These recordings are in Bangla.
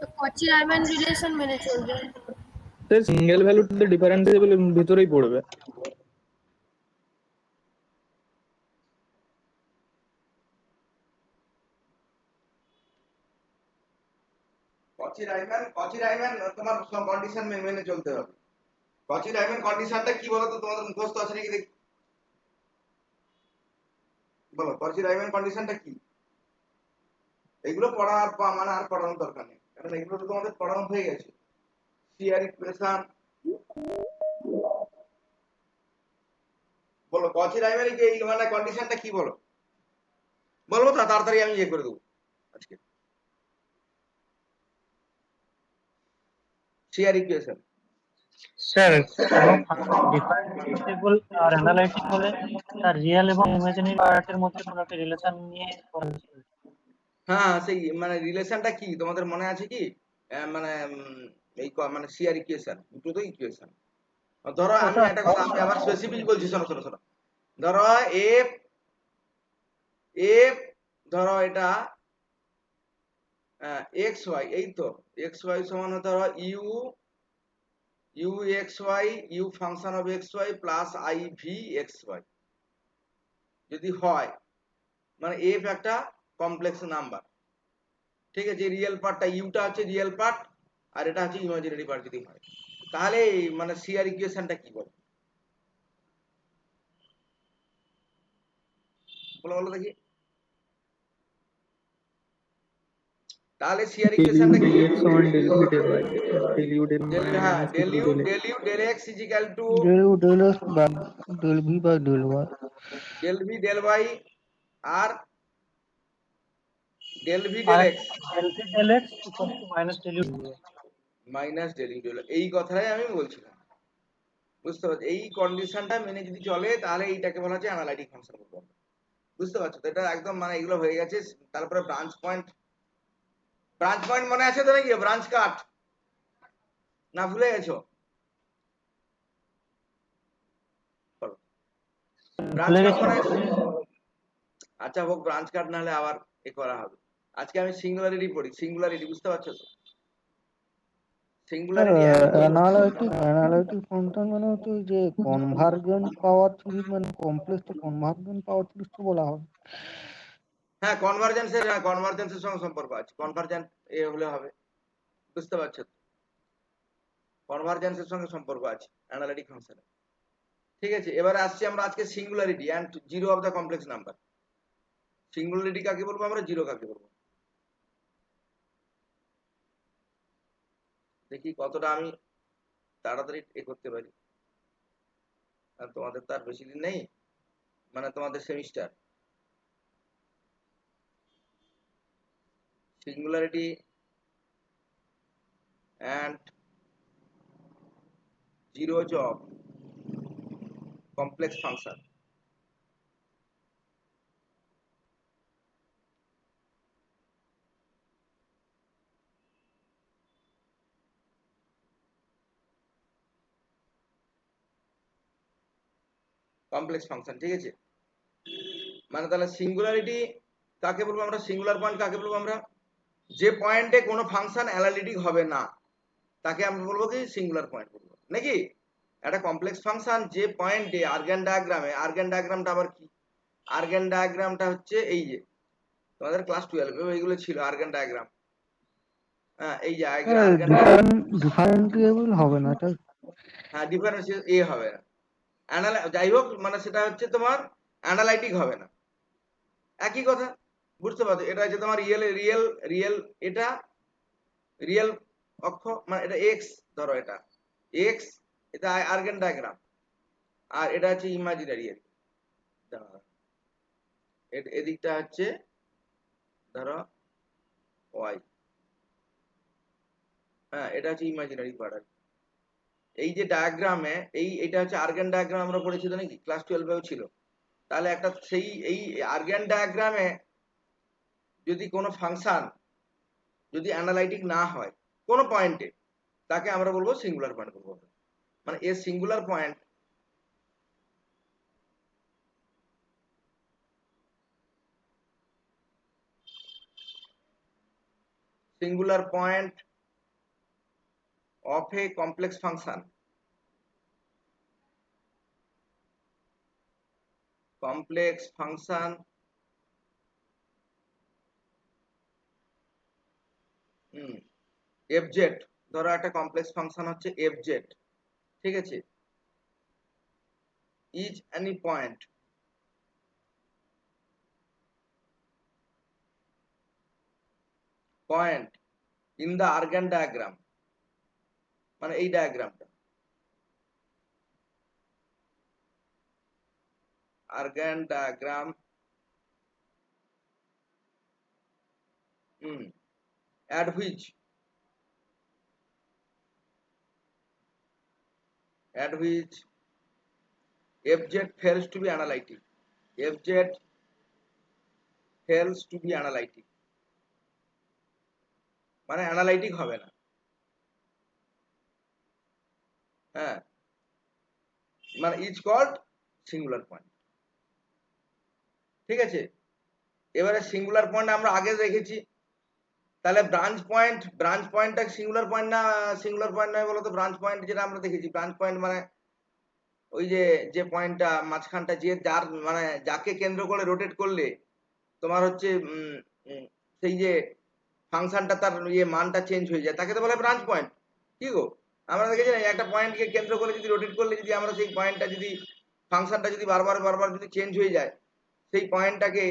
তো কচি রায়মান রিলেশন মেনে চলবে। সিঙ্গেল ভ্যালুতে ডিফারেন্সিয়েবল ভিতরেই পড়বে। কচি রাইমান তোমার সব কন্ডিশন মেনে চলতে হবে। কচি রাইমান কন্ডিশনটা কি বলো তো, তোমাদের মুখস্থ আছে নাকি দেখি, বলো কচি রাইমান কন্ডিশনটা কি? এগুলো পড়া মানে আর পড়ানোর দরকার নেই, কারণ এগুলো তো তোমাদের পড়ানো হয়ে গেছে। সিআর ইকুয়েশন, বলো কচি রাইমানের কি এই মানে কন্ডিশনটা কি বলো, বলবো তো তাড়াতাড়ি আমি ইয়ে করে দেবো আজকে। সিআর ইকুয়েশন স্যার, কোনো ফাংশন ডিফারেন্সিয়েবল আর অ্যানালাইটিক হলে তার রিয়েল এবং ইমাজিনারি পার্টের মধ্যে কোনো একটা রিলেশন নিয়ে করা হয়েছিল। হ্যাঁ, সেই মানে রিলেশনটা কি তোমাদের মনে আছে কি? মানে এই মানে সিআর ইকুয়েশন দুটো তো ইকুয়েশন। ধরো আমি ওটা একটা কথা আমি আবার স্পেসিফিক বলছি, শোনো শোনো শোনো। ধরো এফ এফ ধরো এটা এক্স ওয়াই, এই তো এক্স ওয়াই সমান ধরো U U X Y, U function of X Y plus I V X Y যদি হয়, মানে এফ একটা কমপ্লেক্স নাম্বার, ঠিক আছে? রিয়েল পার্টটা ইউটা হচ্ছে রিয়েল পার্ট আর এটা হচ্ছে ইমাজিনারি পার্ট যদি হয়, তাহলে মানে সিআর ইকুয়েশনটা কি বলো, বলো বলো দেখি। তাহলে সিআর del u ইকুয়েশনটা কি? dx সমান del v del y, del u del হ্যাঁ, minus del del u U del x। Del U del X is equal to del U del X বা ডেল ভি বা del Y. Del V del Y আর ডেল ভি আর del X del V del X equal to minus del U del Y. Minus del U del, এই কথাটাই আমি বলছিলাম। বুঝতে পারছো? এই কন্ডিশনটা মেনে যদি চলে তাহলে এইটাকে বলা হচ্ছে অ্যানালাইটিক ফাংশন বলবো আমরা। বুঝতে পারছো তো? এটা একদম মানে এগুলো হয়ে গেছে। তারপরে ব্রাঞ্চ পয়েন্ট, ব্রাঞ্চ পয়েন্ট মনে আছে তো নাকি? ব্রাঞ্চ কাট না ভুলে গেছো? ব্রাঞ্চ ভুলে কাট গেছি। মনে আছে? আচ্ছা হোক, ব্রাঞ্চ কাট না হলে আবার এ করা হবে। আজকে আমি সিঙ্গুলারিটি পড়ি, সিঙ্গুলারিটি বুঝতে পারছো তো? Sir, singularity and analytic function মানে হচ্ছে যে কনভার্জেন্ট পাওয়ার থিওরি, মানে কমপ্লেক্স কনভার্জেন্ট পাওয়ার থিওরি তো বলা হয়। হ্যাঁ, কনভার্জেন্সের সঙ্গে সম্পর্ক আছে, কনভার্জেন্ট এ হলে হবে। বুঝতে পারছো তো? কনভার্জেন্সের সঙ্গে সম্পর্ক আছে অ্যানালিটিক ফাংশনে। ঠিক আছে, এবারে আসছি আমরা আজকে singularity and zero of the complex number. Singularity কাকে বলবো আমরা, জিরো কাকে বলবো? দেখি কতটা আমি তাড়াতাড়ি এ করতে পারি। আর তোমাদের তো আর বেশি দিন নেই, মানে তোমাদের semester. Singularity and zeros of complex function. Complex function, ঠিক আছে? মানে তাহলে সিঙ্গুলারিটি কাকে বলবো আমরা, সিঙ্গুলার পয়েন্ট কাকে বলবো আমরা? যে পয়েন্টে কোনো ফাংশন অ্যানালিটিক হবে না তাকে আমরা বলবো কি সিঙ্গুলার পয়েন্ট বলবো নাকি? একটা কমপ্লেক্স ফাংশন যে পয়েন্টে আর্গান ডায়াগ্রামে, আর্গান ডায়াগ্রামটা আবার কি? আর্গান ডায়াগ্রামটা হচ্ছে এই যে তোমাদের ক্লাস 12 এইগুলো ছিল আর্গান ডায়াগ্রাম। হ্যাঁ, এই যে আর্গান ডায়াগ্রাম। ডিফারেন্সিয়েবল হবে না এটা। হ্যাঁ, ডিফারেন্সিয়েল এ হবে না, যাই হোক মানে সেটা হচ্ছে তোমার অ্যানালাইটিক হবে না, একই কথা। বুঝতে পারছো? এটা হচ্ছে তোমার রিয়েল রিয়েল রিয়েল, এটা রিয়েল অক্ষ, মানে এটা এক্স, ধরো এটা এক্স, এটা আর্গান ডায়াগ্রাম, আর এটা হচ্ছে ইমাজিনারি। এদিকটা হচ্ছে ধরো ওয়াই। হ্যাঁ, এটা হচ্ছে ইমাজিনারি পার্ট। এই যে ডায়াগ্রামে এটা হচ্ছে আর্গান ডায়াগ্রাম, আমরা পড়েছি তো নাকি ক্লাস 12-এও ছিল। তাহলে একটা সেই এই আর্গান ডায়াগ্রামে যদি কোনো ফাংশন যদি অ্যানালাইটিক না হয় কোনো পয়েন্টে, তাকে আমরা বলবো সিঙ্গুলার পয়েন্ট বলবো। মানে এর singular point singular point of a complex function fz, ধরো একটা কমপ্লেক্স ফাংশন হচ্ছে fz, ঠিক আছে, is any point in the Argand diagram, মানে এই ডায়াগ্রামটা Argand diagram at which fz fails to be analytic, fz fails to be analytic, মানে অ্যানালাইটিক হবে না, হ্যাঁ, মানে ইজ কল্ড সিঙ্গুলার পয়েন্ট, ঠিক আছে। এবারে সিঙ্গুলার পয়েন্ট আমরা আগে দেখেছি, তাহলে ব্রাঞ্চ পয়েন্টটা সিঙ্গুলার পয়েন্ট না সিঙ্গুলার পয়েন্ট নয় বলতো? ব্রাঞ্চ পয়েন্ট যেটা আমরা দেখেছি, ব্রাঞ্চ পয়েন্ট মানে ওই যে পয়েন্টটা মাঝখানটা, যে যার মানে যাকে কেন্দ্র করে রোটেট করলে তোমার হচ্ছে সেই যে ফাংশনটা তার মানটা চেঞ্জ হয়ে যায়, তাকে তো বলে ব্রাঞ্চ পয়েন্ট। কি গো, আমরা দেখেছি না, একটা পয়েন্টকে কেন্দ্র করে যদি রোটেট করলে যদি আমরা সেই পয়েন্টটা যদি ফাংশনটা যদি বারবার যদি চেঞ্জ হয়ে যায়, সেই পয়েন্টটাকে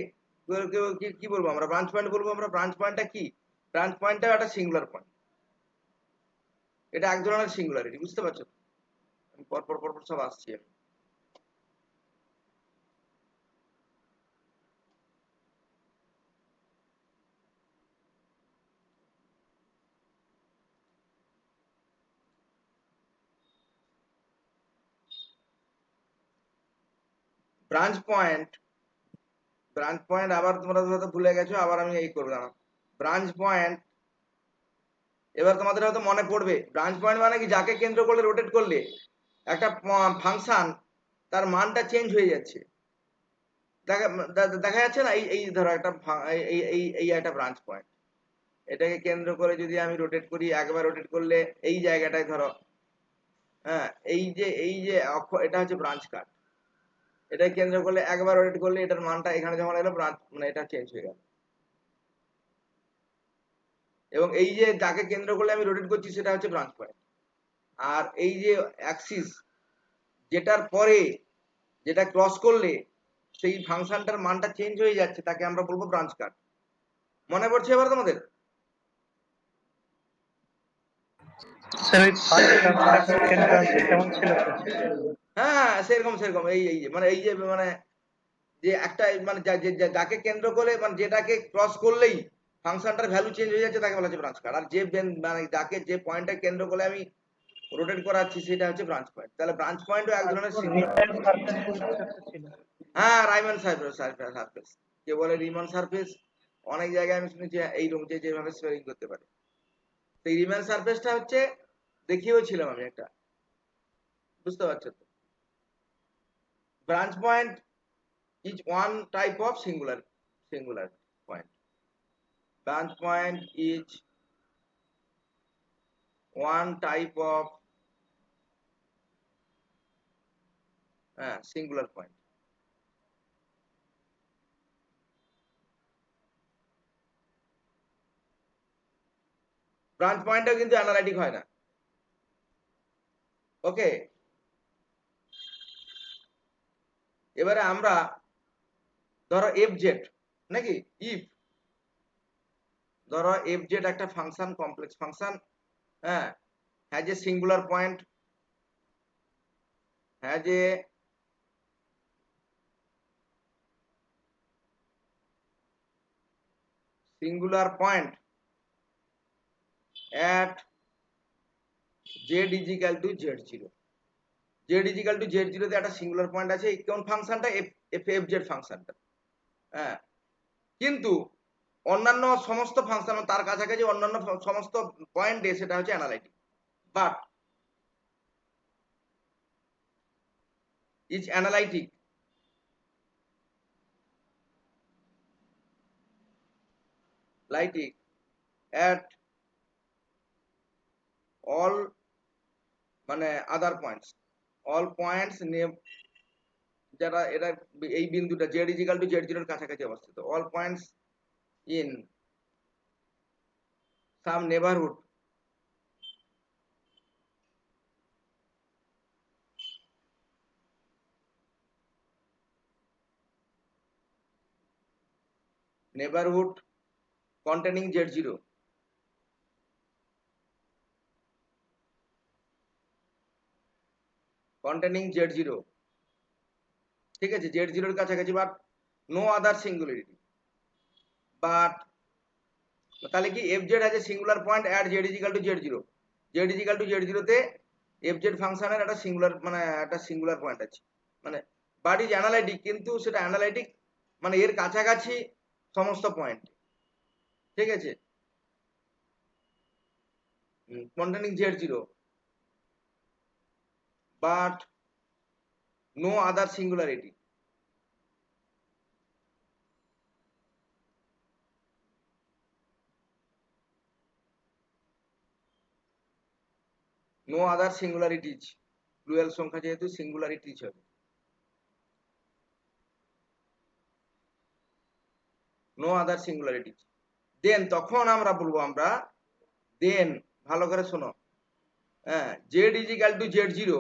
কি বলবো আমরা? ব্রাঞ্চ পয়েন্ট বলবো আমরা। ব্রাঞ্চ পয়েন্টটা কি? ব্রাঞ্চ পয়েন্টটা একটা সিঙ্গুলার পয়েন্ট, এটা এক ধরনের সিঙ্গুলারিটি, বুঝতে পারছো? পরপর সব আসছি আমি। ব্রাঞ্চ পয়েন্ট আবার তোমরা হয়তো ভুলে গেছো, আবার আমি এই করবো না। ব্রাঞ্চ পয়েন্ট এবার তোমাদের হয়তো মনে পড়বে, ব্রাঞ্চ পয়েন্ট মানে কি? যাকে কেন্দ্র করলে রোটেট করলে একটা ফাংশন তার মানটা চেঞ্জ হয়ে যাচ্ছে, দেখা যাচ্ছে না? এই ধরো একটা এই একটা ব্রাঞ্চ পয়েন্ট, এটাকে কেন্দ্র করে যদি আমি রোটেট করি, একবার রোটেট করলে এই জায়গাটায় ধরো, হ্যাঁ, এই যে এটা হচ্ছে ব্রাঞ্চ কাট, এটাকে কেন্দ্র করলে একবার রোটেট করলে এটার মানটা এখানে যখন এলো, ব্রাঞ্চ মানে এটা চেঞ্জ হয়ে গেল। এবং এই যে যাকে কেন্দ্র করলে আমি রোটেট করছি সেটা হচ্ছে ব্রাঞ্চ পয়েন্ট। আর এই যে অ্যাক্সিস, যেটার পরে যেটা ক্রস করলে সেই ফাংশনটার মানটা চেঞ্জ হয়ে যাচ্ছে, তাকে আমরা বলবো ব্রাঞ্চ কাট। মনে পড়ছে এবার তোমাদের? স্যার ওই ফার্স্ট ব্রাঞ্চ আর সেকেন্ড ব্রাঞ্চ কেমন ছিল তো? হ্যাঁ, সেরকম এই যে মানে এই যে মানে যে একটা মানে যাকে কেন্দ্র করে মানে যেটাকে ক্রস করলেই ফাংশনটার ভ্যালু চেঞ্জ হয়ে যাচ্ছে, তাকে বলা হচ্ছে ব্রাঞ্চ কাট। আর যে মানে যাকে যে পয়েন্টটা কেন্দ্র করে আমি রোটেট করাচ্ছি সেটা হচ্ছে ব্রাঞ্চ পয়েন্ট। তাহলে ব্রাঞ্চ পয়েন্টও এক ধরনের সিঙ্গুলার। রিমেন সারফেস বলে কিছু একটা ছিল। হ্যাঁ, রাইমান সারফেস, কে বলে রিমন সারফেস। অনেক জায়গায় আমি শুনেছি এই রকম যেভাবে স্পেলিং করতে পারে। সেই রিমান সারফেসটা হচ্ছে দেখিয়েও ছিলাম আমি একটা, বুঝতে পারছো তো? Branch point is one type of singular point. Branch point is one type of singular point. Branch পয়েন্টটাও কিন্তু অ্যানালাইটিক হয় না। ওকে, এবারে আমরা ধরো fz নাকি, ইফ ধরো fz একটা ফাংশন, কমপ্লেক্স ফাংশন, হ্যাঁ, has a singular point, has a singular point at z is equal to z0, z is equal to z0 তে একটা সিঙ্গুলার পয়েন্ট আছে। কোন ফাংশনটা? fz ফাংশনটা। হ্যাঁ, কিন্তু অন্যান্য সমস্ত ফাংশন তার কাছাকাছি অন্যান্য সমস্ত পয়েন্টে সেটা হচ্ছে analytic. But is analytic at all মানে আদার পয়েন্টস, অল পয়েন্টস যারা এটা এই বিন্দুটা জেড ইজিক্যাল টু জেড জিরোর কাছাকাছি অবস্থিত, all points in some neighbourhood containing z0 ঠিক আছে, z0 এর কাছাকাছি, but no other singularity, but তাহলে কি fz has a singular point at z is equal to z0, z is equal to z0 তে fz ফাংশনের একটা সিঙ্গুলার মানে একটা সিঙ্গুলার পয়েন্ট আছে, মানে বাট ইজ অ্যানালাইটিক, কিন্তু সেটা অ্যানালাইটিক মানে এর কাছাকাছি সমস্ত পয়েন্ট, ঠিক আছে, containing z0 but no other singularity, no other singularities, plural সংখ্যা যেহেতু সিঙ্গুলারিটিজ হবে, নো আদার সিঙ্গুলারিটিজ, দেন তখন আমরা বলবো আমরা দেন ভালো করে শোনো, হ্যাঁ, z is equal to z0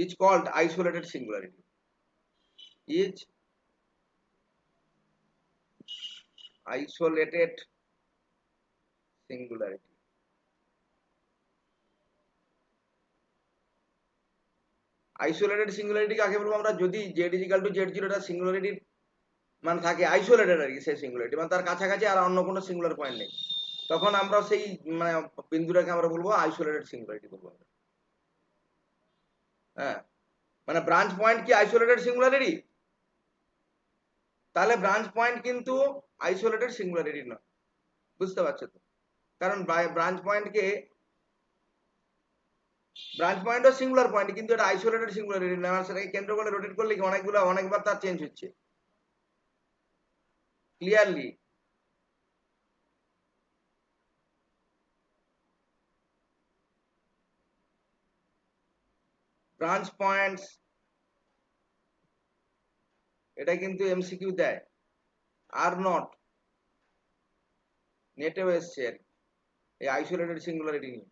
is called isolated singularity, is isolated singularity, isolated singularity কাকে বলবো আমরা, যদি z is equal to z0 টা সিঙ্গুলারিটির মানে থাকে আইসোলেটেড আর কি, সেই সিঙ্গুলারিটি মানে তার কাছাকাছি আর অন্য কোনো সিঙ্গুলার পয়েন্ট নেই, তখন আমরা সেই মানে বিন্দুটাকে আমরা বলবো আইসোলেটেড সিঙ্গুলারিটি বলবো আমরা, হ্যাঁ, মানে ব্রাঞ্চ পয়েন্ট কি আইসোলেটেড সিঙ্গুলারিটি, তাহলে ব্রাঞ্চ পয়েন্ট কিন্তু আইসোলেটেড সিঙ্গুলারিটি নয়, বুঝতে পারছো তো, কারণ ব্রাঞ্চ পয়েন্টও সিঙ্গুলার পয়েন্ট, কিন্তু এটা আইসোলেটেড সিঙ্গুলারিটি না, সেটাকে কেন্দ্র করে রোটেট করলে কি অনেকবার তার চেঞ্জ হচ্ছে, ক্লিয়ারলি, ব্রাঞ্চ পয়েন্টস এটা কিন্তু এমসিকিউ দেয়, আর নট নেটেও এসছে আর এই আইসোলেটেড সিঙ্গুলারিটি নিয়ে,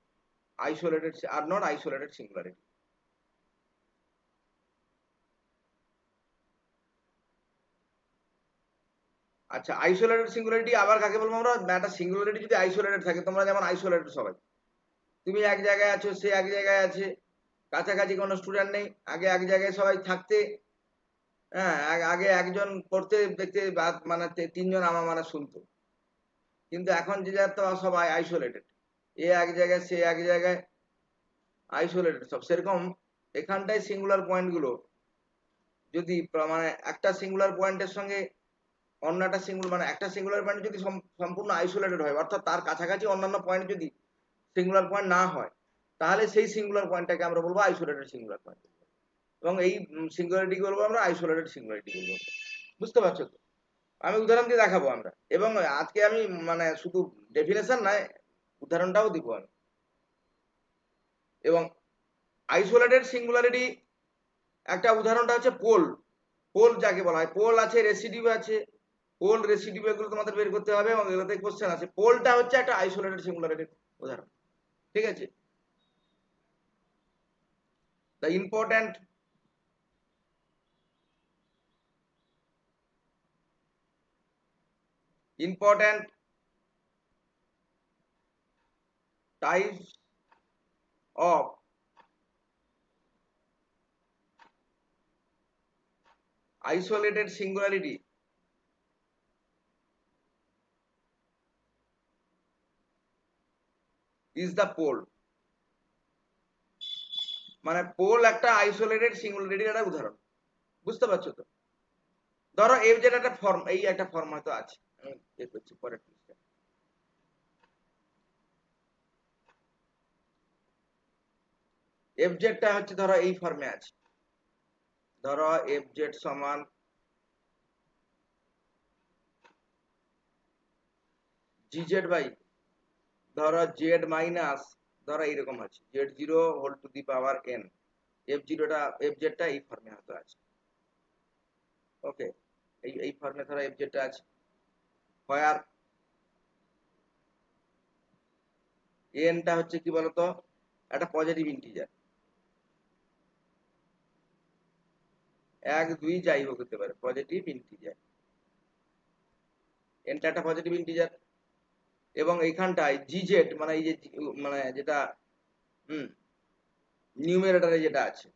isolated are not isolated singularity, আচ্ছা, আইসোলেটেড সিঙ্গুলারিটি আবার কাকে বলবো আমরা, একটা সিঙ্গুলারিটি যদি আইসোলেটেড থাকে, তোমরা যেমন আইসোলেটেড সবাই, তুমি এক জায়গায় আছো, সে এক জায়গায় আছে, কাছাকাছি কোনো স্টুডেন্ট নেই, আগে এক জায়গায় সবাই থাকতে, হ্যাঁ, আগে একজন পড়তে দেখতে মানে তিনজন আমার মানে শুনতো, কিন্তু এখন যে যার তো সবাই আইসোলেটেড, এ এক জায়গায় সে এক জায়গায়, আইসোলেটেড সব, সেরকম এখানটায় সিঙ্গুলার পয়েন্টগুলো যদি মানে একটা সিঙ্গুলার পয়েন্টের সঙ্গে অন্য একটা মানে একটা সিঙ্গুলার পয়েন্ট যদি সম্পূর্ণ আইসোলেটেড হয়, অর্থাৎ তার কাছাকাছি অন্যান্য পয়েন্ট যদি সিঙ্গুলার পয়েন্ট না হয়, তাহলে সেই সিঙ্গুলার পয়েন্টটাকে আমরা বলবো আইসোলেটেড সিঙ্গুলার পয়েন্ট, এবং এই সিঙ্গুলারিটি বলবো আমরা আইসোলেটেড সিঙ্গুলারিটি বলবো, বুঝতে পারছো তো, আমি উদাহরণ দিয়ে দেখাবো আমরা, এবং আজকে আমি মানে শুধু ডেফিনেশন নয় উদাহরণটাও দিব আমি, এবং আইসোলেটেড সিঙ্গুলারিটি একটা উদাহরণটা হচ্ছে পোল, পোল যাকে বলা হয়, পোল আছে, রেসিডিউ আছে, পোল রেসিডিউ এগুলো তোমাদের বের করতে হবে, এবং এগুলোতে কোশ্চেন আছে, পোলটা হচ্ছে একটা আইসোলেটেড সিঙ্গুলারিটির উদাহরণ, ঠিক আছে, the important types of isolated singularity is the pole, মানে পোল একটা আইসোলেটেড সিঙ্গুলারিটির একটা উদাহরণ, বুঝতে পারছো তো, ধরো এর যেটা একটা ফর্ম, এই একটা ফর্ম হয়তো আছে, আমি বের করছি পরের পৃষ্ঠা, এফজেডটা হচ্ছে ধরো এই ফর্মে আছে, ধরো এফজেড সমান জিজেড বাই ধরো জেড মাইনাস ধরো এইরকম আছে z0 whole to the power n, f0টা fz এই ফর্মে হয়তো আছে। ওকে, এই ফর্মে ধরো fzটা আছে, হোয়ার nটা হচ্ছে কি বলতো একটা পজিটিভ ইন্টিজার, 1 2 যাই হোক হতে পারে, পজিটিভ ইন্টিজার, nটা একটা পজিটিভ ইন্টিজার। এবং এইখানটায় gz মানে এই যে মানে যেটা নিউমেরেটরে যেটা আছে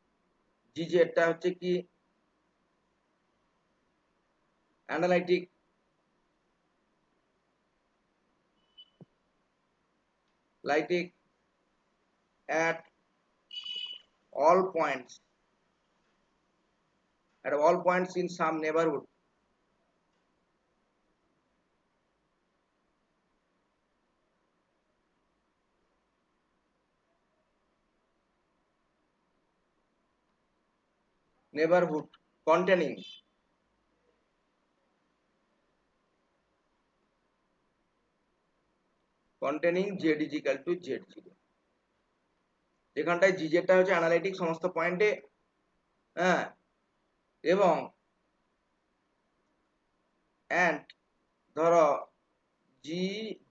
gzটা হচ্ছে কি analytic lytic at all points in some neighborhood containing z is equal to z0, যেখানটায় gz টা হচ্ছে অ্যানালাইটিক সমস্ত পয়েন্টে, হ্যাঁ, এবং and ধরো g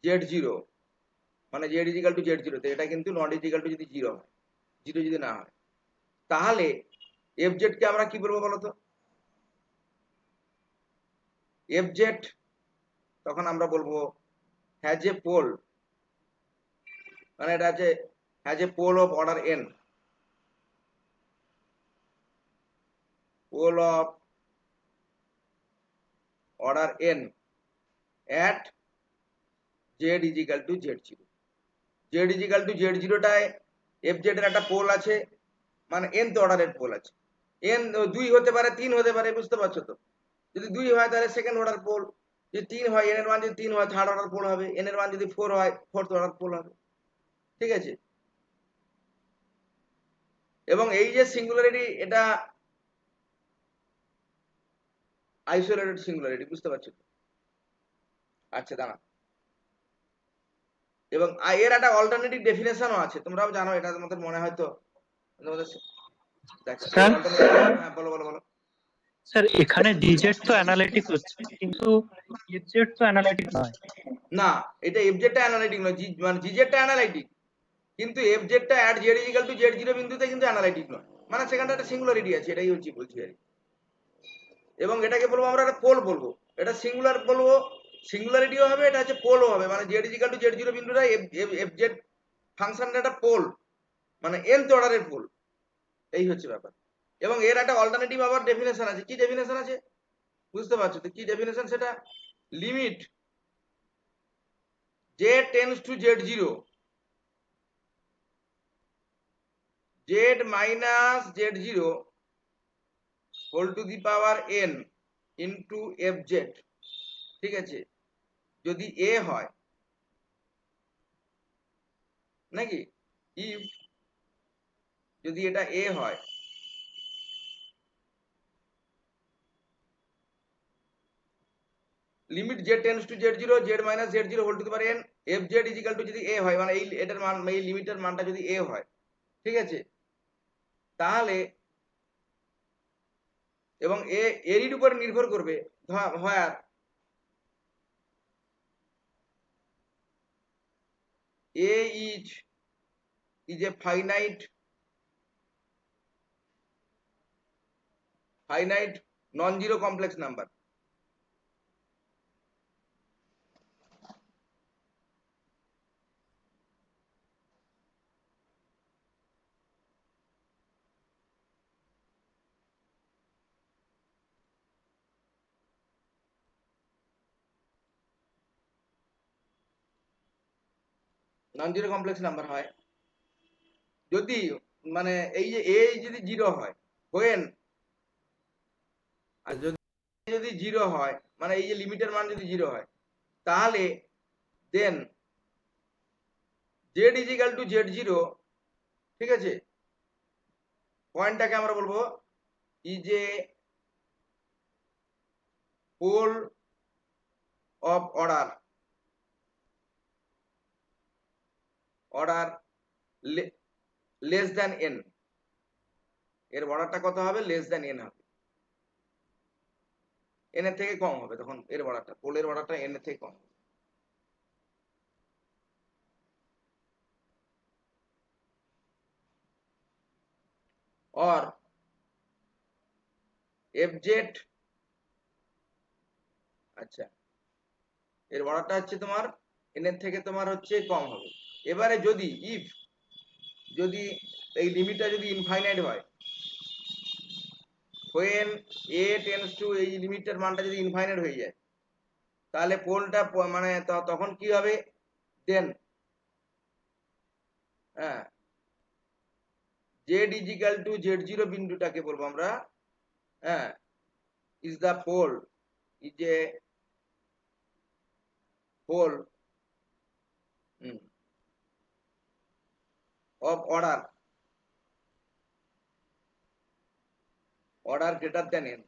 z0 মানে z is equal to z0 তে এটা কিন্তু নট ইজ ইকুয়াল টু যদি 0 হয়, 0 যদি না হয়, তাহলে fz কে আমরা কি বলবো বলতো, fz তখন আমরা বলবো হ্যাজ এ পোল, মানে এটা আছে has a pole of order n, pole of order n at z is equal to z0, z is equal to z0 টায় fz এর একটা পোল আছে, মানে n তো অর্ডারের পোল আছে, n 2 হতে পারে 3 হতে পারে, বুঝতে পারছো তো, যদি 2 হয় তাহলে সেকেন্ড অর্ডার পোল, যদি 3 হয় n এর মান যদি 3 হয় থার্ড অর্ডার পোল হবে, n এর মান যদি 4 হয় ফোর্থ অর্ডার পোল হবে, ঠিক আছে। এবং এই যে সিঙ্গুলারিটি এটা আইসোলেটেড সিঙ্গুলারিটি, বুঝতে পারছো তো? আচ্ছা দাঁড়া, এবং এর একটা অল্টারনেটিভ ডেফিনেশনও আছে, তোমরাও জানো এটা, তোমাদের মনে হয় তো, তোমাদের দেখো স্যার হ্যাঁ বলো বলো বলো। স্যার এখানে ডিজেড তো অ্যানালিটিক হচ্ছে, কিন্তু এফজেড তো অ্যানালিটিক নয়। না, এটা এফজেডটা অ্যানালাইটিক নয়, মানে জিজেডটা অ্যানালাইটিক, কিন্তু এফজেডটা at z is equal to z0 বিন্দুতে কিন্তু অ্যানালাইটিক নয়, মানে সেখানটা একটা সিঙ্গুলারিটি আছে, এটাই হচ্ছে বলছি আর কি। এবং এটাকে বলবো আমরা একটা পোল বলবো, এটা সিঙ্গুলার বলবো, সিঙ্গুলারিটিও হবে, এটা হচ্ছে পোলও হবে, মানে Z is equal to z0 বিন্দুটা এফজেড ফাংশনটা একটা পোল, মানে nth অর্ডারের পোল, এই হচ্ছে ব্যাপার। এবং এর একটা অল্টারনেটিভ আবার ডেফিনেশন আছে, কি ডেফিনেশন আছে বুঝতে পারছো তো, কি ডেফিনেশন সেটা, limit z tends to z0, z minus z0 whole to the power n into fz, ঠিক আছে, যদি a হয়, নাকি ইফ যদি এটা a হয়, limit z tends to z0 z minus z0 whole to the power n fz is equal to যদি a হয়, মানে এই এটার মান, এই লিমিটের মানটা যদি a হয়, ঠিক আছে, তাহলে এবং এর উপর নির্ভর করবে হোয়ার a is a finite non-zero complex number, non zero complex number হয় যদি, মানে এই যে a যদি 0 হয়, হোয়েন, আর যদি 0 হয়, মানে এই যে লিমিটের মান যদি 0 হয়, তাহলে then z is equal to z0, ঠিক আছে, পয়েন্টটাকে আমরা বলবো is a pole of order less than n, এর বর্ডারটা কত হবে? লেস দ্যান এন হবে, এন এর থেকে কম হবে, তখন এর বর্ডারটা, পোলের বর্ডারটা এন এর থেকে কম হবে। or fz, আচ্ছা এর বর্ডারটা হচ্ছে তোমার এন এর থেকে তোমার হচ্ছে কম হবে। এবারে যদি যদি এই লিমিটটা যদি ইনফাইনাইট হয়, when a টেন্ডস টু, এই লিমিটটার মানটা যদি ইনফাইনাইট হয়ে যায়, তাহলে পোলটা মানে তখন কি হবে? দেন হ্যাঁ z ইজিক্যাল টু z0 বিন্দুটাকে বলবো আমরা হ্যাঁ is the pole, is a pole of order greater than n,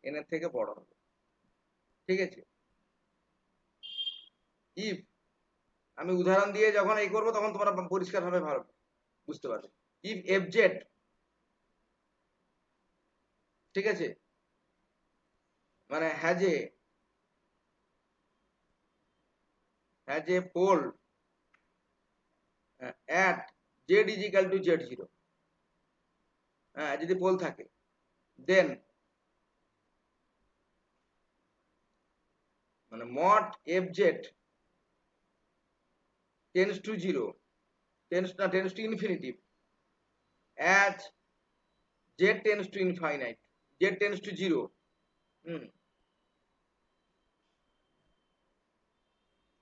n এর থেকে বড় হবে, ঠিক আছে? ইফ, আমি উদাহরণ দিয়ে যখন এই করবো তখন তোমরা পরিষ্কার ভাবে ভালো বুঝতে পারবে। ইফ fz, ঠিক আছে, মানে has a pole at z equal to z0, হ্যাঁ যদি পোল থাকে, দেন মানে mod fz tends to 0, tends to infinity as z tends to infinite, z tends to 0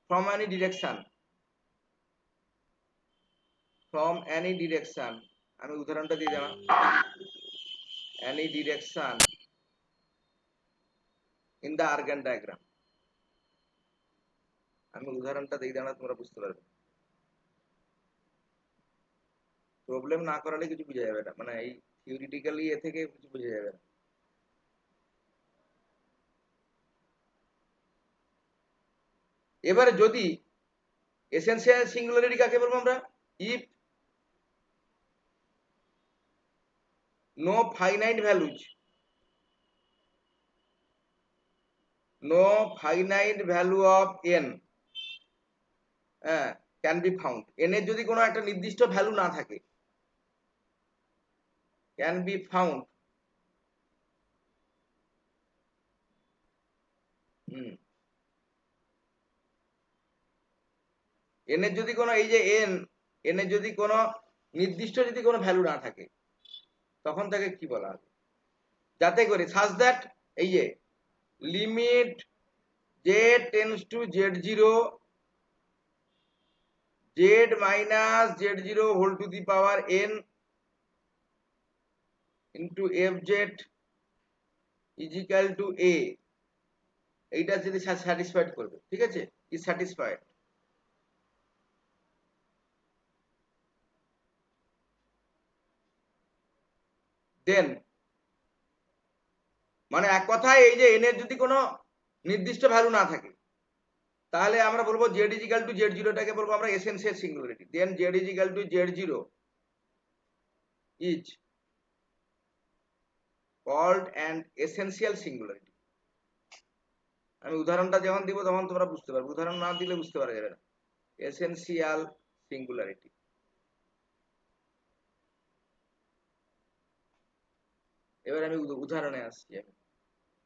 from any direction, আমি উদাহরণটা দিয়ে দিলাম, any direction in the Argand diagram, আমি উদাহরণটা দিয়ে দিলাম, তোমরা বুঝতে পারবে। প্রবলেম না করালে কিছু বোঝা যাবে না, মানে এই থিওরিটিক্যালি এ থেকে কিছু বোঝা যাবে না। এবারে যদি এসেনশিয়াল সিঙ্গুলারিটি কাকে বলবো আমরা? If no finite values of n can be found, n এর যদি কোনো একটা নির্দিষ্ট ভ্যালু না থাকে, can be found n এর যদি কোনো, এই যে n এর যদি কোনো নির্দিষ্ট যদি কোনো ভ্যালু না থাকে, তখন তাকে কি বলা হবে? যাতে করে সাজ দ্যাট, এই যে limit z tends to z0, z minus z0 whole to the power n into fz equal to a, এইটা যদি স্যাটিসফাইড করবে, ঠিক আছে, ইজ স্যাটিসফাইড, দেন মানে এক কথায় এই যে n এর যদি কোনো নির্দিষ্ট ভ্যালু না থাকে, তাহলে আমরা বলবো z ইজিক্যাল টু z0 টাকে বলবো আমরা essential singularity, then z equal to z0 is called an essential singularity. আমি উদাহরণটা যখন দিব তখন তোমরা বুঝতে পারবে, উদাহরণ না দিলে বুঝতে পারা যাবে না। এসেনশিয়াল সিঙ্গুলারিটি, এবার আমি উদাহরণে আসছি।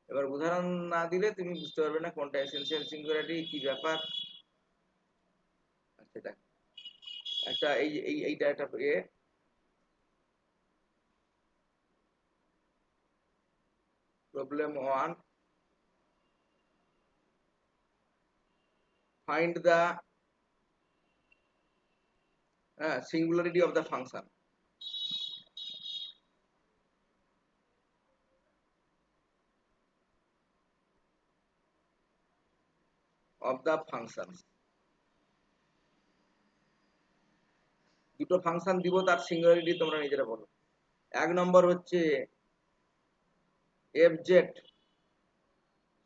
এবার উদাহরণ না দিলে তুমি বুঝতে পারবে না কোনটা এসেনশিয়াল সিঙ্গুলারিটি, কি ব্যাপার। আচ্ছা দেখ, একটা এইটা একটা problem 1, find the singularity of the function, দুটো ফাংশন দিব, তার সিঙ্গুলারিটি তোমরা নিজেরা বলো। এক নম্বর হচ্ছে fz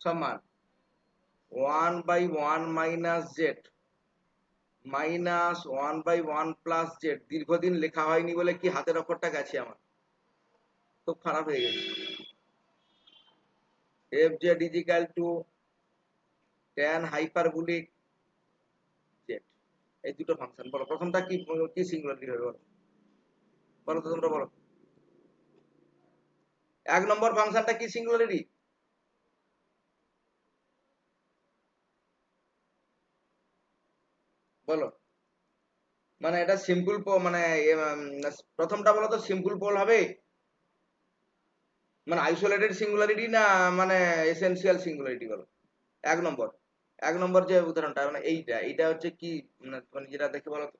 সমান 1/1 minus z minus 1/1 plus Z. দীর্ঘদিন লেখা হয়নি বলে কি হাতের অক্ষরটা গেছে আমার, খুব খারাপ হয়ে গেছে। F z is equal to tan hyperbolic Z. এই দুটো ফাংশন বলো, প্রথমটা কি কি সিঙ্গুলারিটি হবে বলো, বলো তো তোমরা বলো। 1 নম্বর ফাংশনটা কি সিঙ্গুলারিটি? বলো। মানে এটা সিম্পল মানে প্রথমটা বলো তো সিম্পল পোল হবে, মানে আইসোলেটেড সিঙ্গুলারিটি না মানে এসেনশিয়াল সিঙ্গুলারিটি বলো। 1 নম্বর, 1 নম্বর যে উদাহরণটা মানে এইটা হচ্ছে কি মানে যেটা দেখে বলো তো,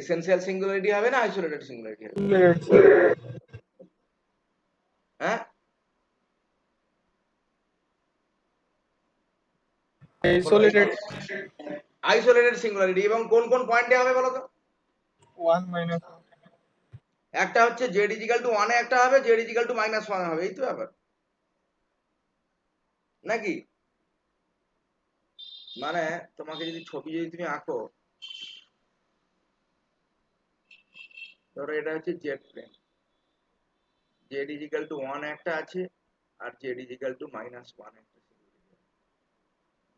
এসেনশিয়াল সিঙ্গুলারিটি হবে না আইসোলেটেড সিঙ্গুলারিটি হবে? হ্যাঁ, আইসোলেটেড আইসোলেটেড সিঙ্গুলারিটি। এবং কোন কোন পয়েন্টে হবে বলো তো? 1 মাইনাস একটা হচ্ছে জেড ইজিক্যাল টু 1 এ একটা হবে, জেড ইজিক্যাল টু -1 হবে, এই তো ব্যাপার নাকি? মানে তোমাকে যদি ছবি যদি তুমি আঁকো, ধরো এটা হচ্ছে z plane, z equal to 1 একটা আছে আর জেড ইজিক্যাল টু -1 একটা,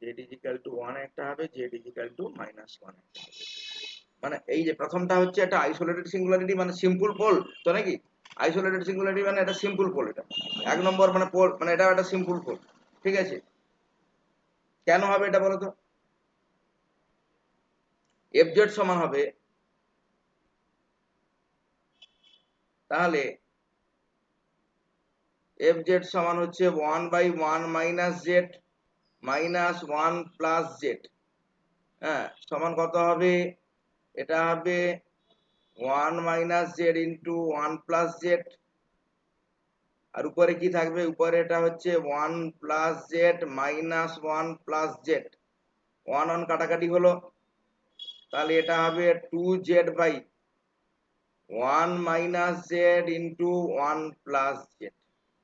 জেড ইজিক্যাল টু 1 একটা হবে, জেড ইজিক্যাল টু -1 একটা হবে। মানে এই যে প্রথমটা হচ্ছে একটা আইসোলেটেড সিঙ্গুলারিটি মানে সিম্পল পোল তো নাকি? আইসোলেটেড সিঙ্গুলারিটি মানে এটা সিম্পল পোল, এটা 1 নম্বর মানে পোল মানে এটা একটা সিম্পল পোল, ঠিক আছে? কেন হবে এটা বলো তো? এফ জেড সমান হবে, তাহলে এফ জেড সমান হচ্ছে 1/1 minus z minus 1 plus z, হ্যাঁ, সমান কত হবে? এটা হবে 1 minus z into 1 plus z, আর উপরে কি থাকবে? উপরে এটা হচ্ছে 1 plus z minus 1 plus z, 1 1 কাটাকাটি হলো, তাহলে এটা হবে 2z by 1 minus z into 1 plus z.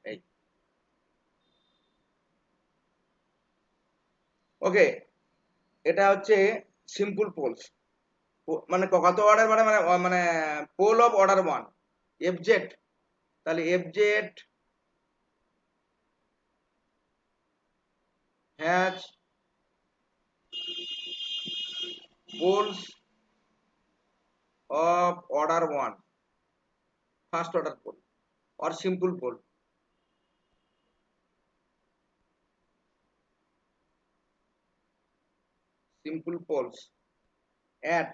এই ওকে, এটা হচ্ছে সিম্পল পোলস মানে কত অর্ডার মানে মানে মানে pole of order 1 f z. তাহলে f z has poles of order 1, first order pole or simple pole. Simple poles at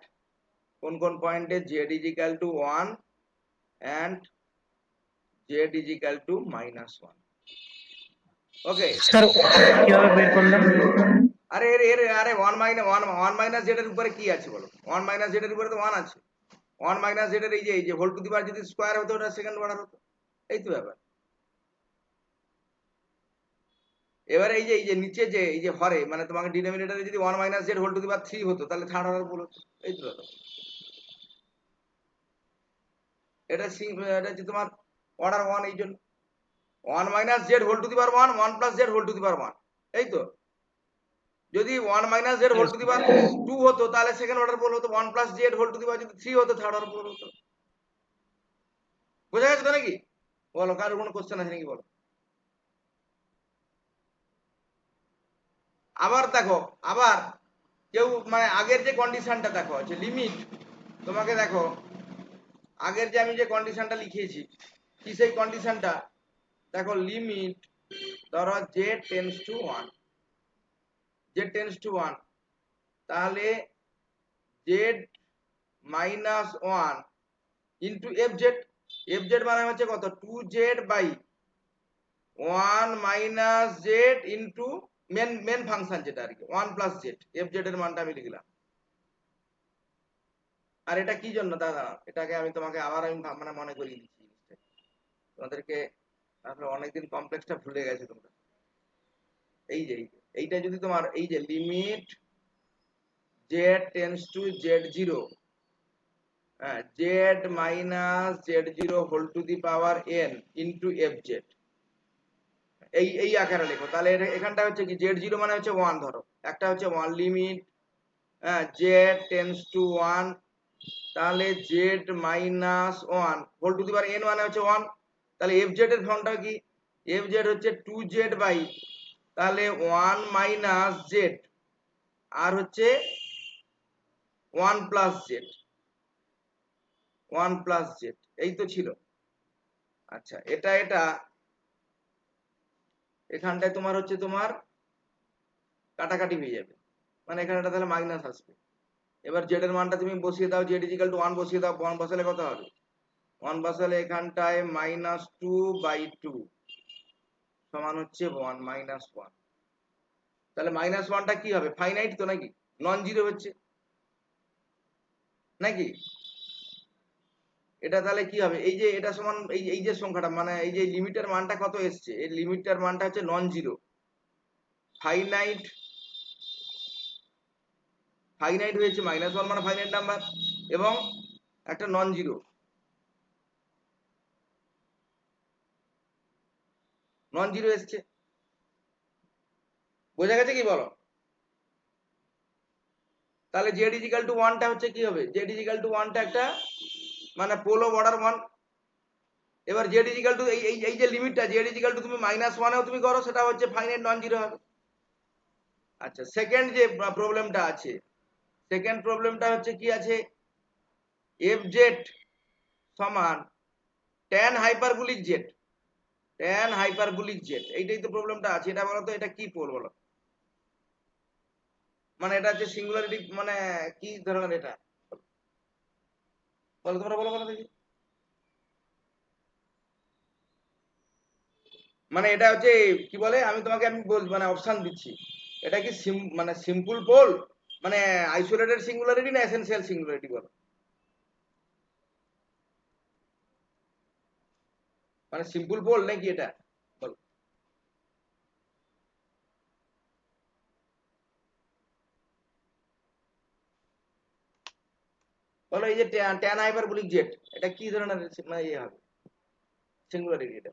কোন পয়েন্টে z is equal to 1 and z is equal to -1. Okay sir কিভাবে বের করলেন? আরে আরে 1 মাইনাস z এর উপরে কি আছে বলো? 1 মাইনাস z এর উপরে তো 1 আছে। 1 মাইনাস z এর এই যে হোল টু দি পাওয়ার যদি স্কয়ার হতো ওটা সেকেন্ড অর্ডার হতো, এই তো ব্যাপার। এবারে এই যে নিচে যে এই যে হরে মানে তোমাকে ডিনোমিনেটরে যদি 1 minus z whole to the power 3 হতো তাহলে থার্ড অর্ডার পোল হতো, এই তো ব্যাপার। এটা হচ্ছে তোমার অর্ডার 1, এই জন্য 1 minus z whole to the power 1 1 plus z whole to the power 1, এই তো। যদি 1 minus z whole to the power 2 হতো তাহলে সেকেন্ড অর্ডার পোল হতো, 1 plus z whole to the power যদি 3 হতো থার্ড অর্ডার পোল হতো। বোঝা গেছে তো নাকি? বলো, কার কোনো কোশ্চেন আছে নাকি বলো। আবার দেখো, আবার কেউ মানে আগের যে কন্ডিশনটা দেখো আছে লিমিট, তোমাকে দেখো আগের যে আমি যে কন্ডিশনটা লিখিয়েছি কি সেই কন্ডিশনটা দেখো, লিমিট ধরো z tends to 1, z tends to 1, তাহলে z minus 1 into f z মানে হচ্ছে কত 2z by 1 minus z into main function যেটা আর কি 1 প্লাস জেড, এফ জেড এর মানটা আমি লিখলাম। আর এটা কি জন্য দাদা, এটাকে আমি তোমাকে আবার আমি মানে মনে করিয়ে দিচ্ছি তোমাদেরকে, আসলে অনেকদিন কমপ্লেক্সটা ভুলে গেছে তোমরা। এই যে এইটা যদি তোমার এই যে limit z tends to z0, z minus z0 whole to the power n into f z, এই আকারে লেখো, তাহলে এখানটা হচ্ছে কি z0 মানে হচ্ছে 1, ধরো একটা হচ্ছে 1 লিমিট z টেন্ডস টু 1, তাহলে z minus 1 whole to the power n মানে হচ্ছে 1, তাহলে fz এর ফর্মটা কি, fz হচ্ছে 2z বাই, তাহলে 1 মাইনাস z আর হচ্ছে 1 প্লাস z, 1 প্লাস z, এই তো ছিল। আচ্ছা এটা এখানটায় তোমার হচ্ছে তোমার কাটাকাটি হয়ে যাবে, মানে এখানটা তাহলে মাইনাস আসবে। এবার z এর মানটা তুমি বসিয়ে দাও, z ইকুয়াল টু 1 বসিয়ে দাও, 1 বসালে কত হবে, 1 বসালে এখানটায় -2/2 সমান হচ্ছে 1 -1, তাহলে -1টা কি হবে, ফাইনাইট তো নাকি, নন জিরো হচ্ছে নাকি, এটা তাহলে কি হবে, এই যে এটা সমান এই যে সংখ্যাটা, মানে এই যে লিমিটের মানটা কত এসছে, এই লিমিটটার মানটা হচ্ছে নন জিরো, ফাইনাইট হয়েছে, -1 মানে ফাইনাইট নাম্বার, এবং একটা নন জিরো এসছে, বোঝা গেছে কি বলো? তাহলে z ইজিক্যাল টু 1টা হচ্ছে কি হবে, z ইজিক্যাল টু 1টা একটা মানে পোল অফ অর্ডার 1। এবার z ইজিক্যাল টু এই যে লিমিটটা z ইজিক্যাল টু তুমি -1এও তুমি করো, সেটা হচ্ছে ফাইনাইট নন জিরো হবে। আচ্ছা সেকেন্ড যে প্রবলেমটা আছে, সেকেন্ড প্রবলেমটা হচ্ছে কি আছে, fz সমান tan hyperbolic z, tan hyperbolic z, এইটাই তো প্রবলেমটা আছে। এটা বলো তো, এটা কি পোল বলো, মানে এটা হচ্ছে সিঙ্গুলারিটি, মানে কি ধরনের এটা বলো, তোমরা বলো বলো দেখি। মানে এটা হচ্ছে কি বলে, আমি তোমাকে মানে অপশন দিচ্ছি, এটা কি মানে সিম্পল পোল, মানে আইসোলেটেড সিঙ্গুলারিটি না এসেনশিয়াল সিঙ্গুলারিটি বলো, মানে সিম্পল পোল নাকি এটা বলো। বলো এই যে ট্যান হাইপারবোলিক জেট, এটা কি ধরনের মানে ইয়ে হবে সিঙ্গুলারিটি, এটা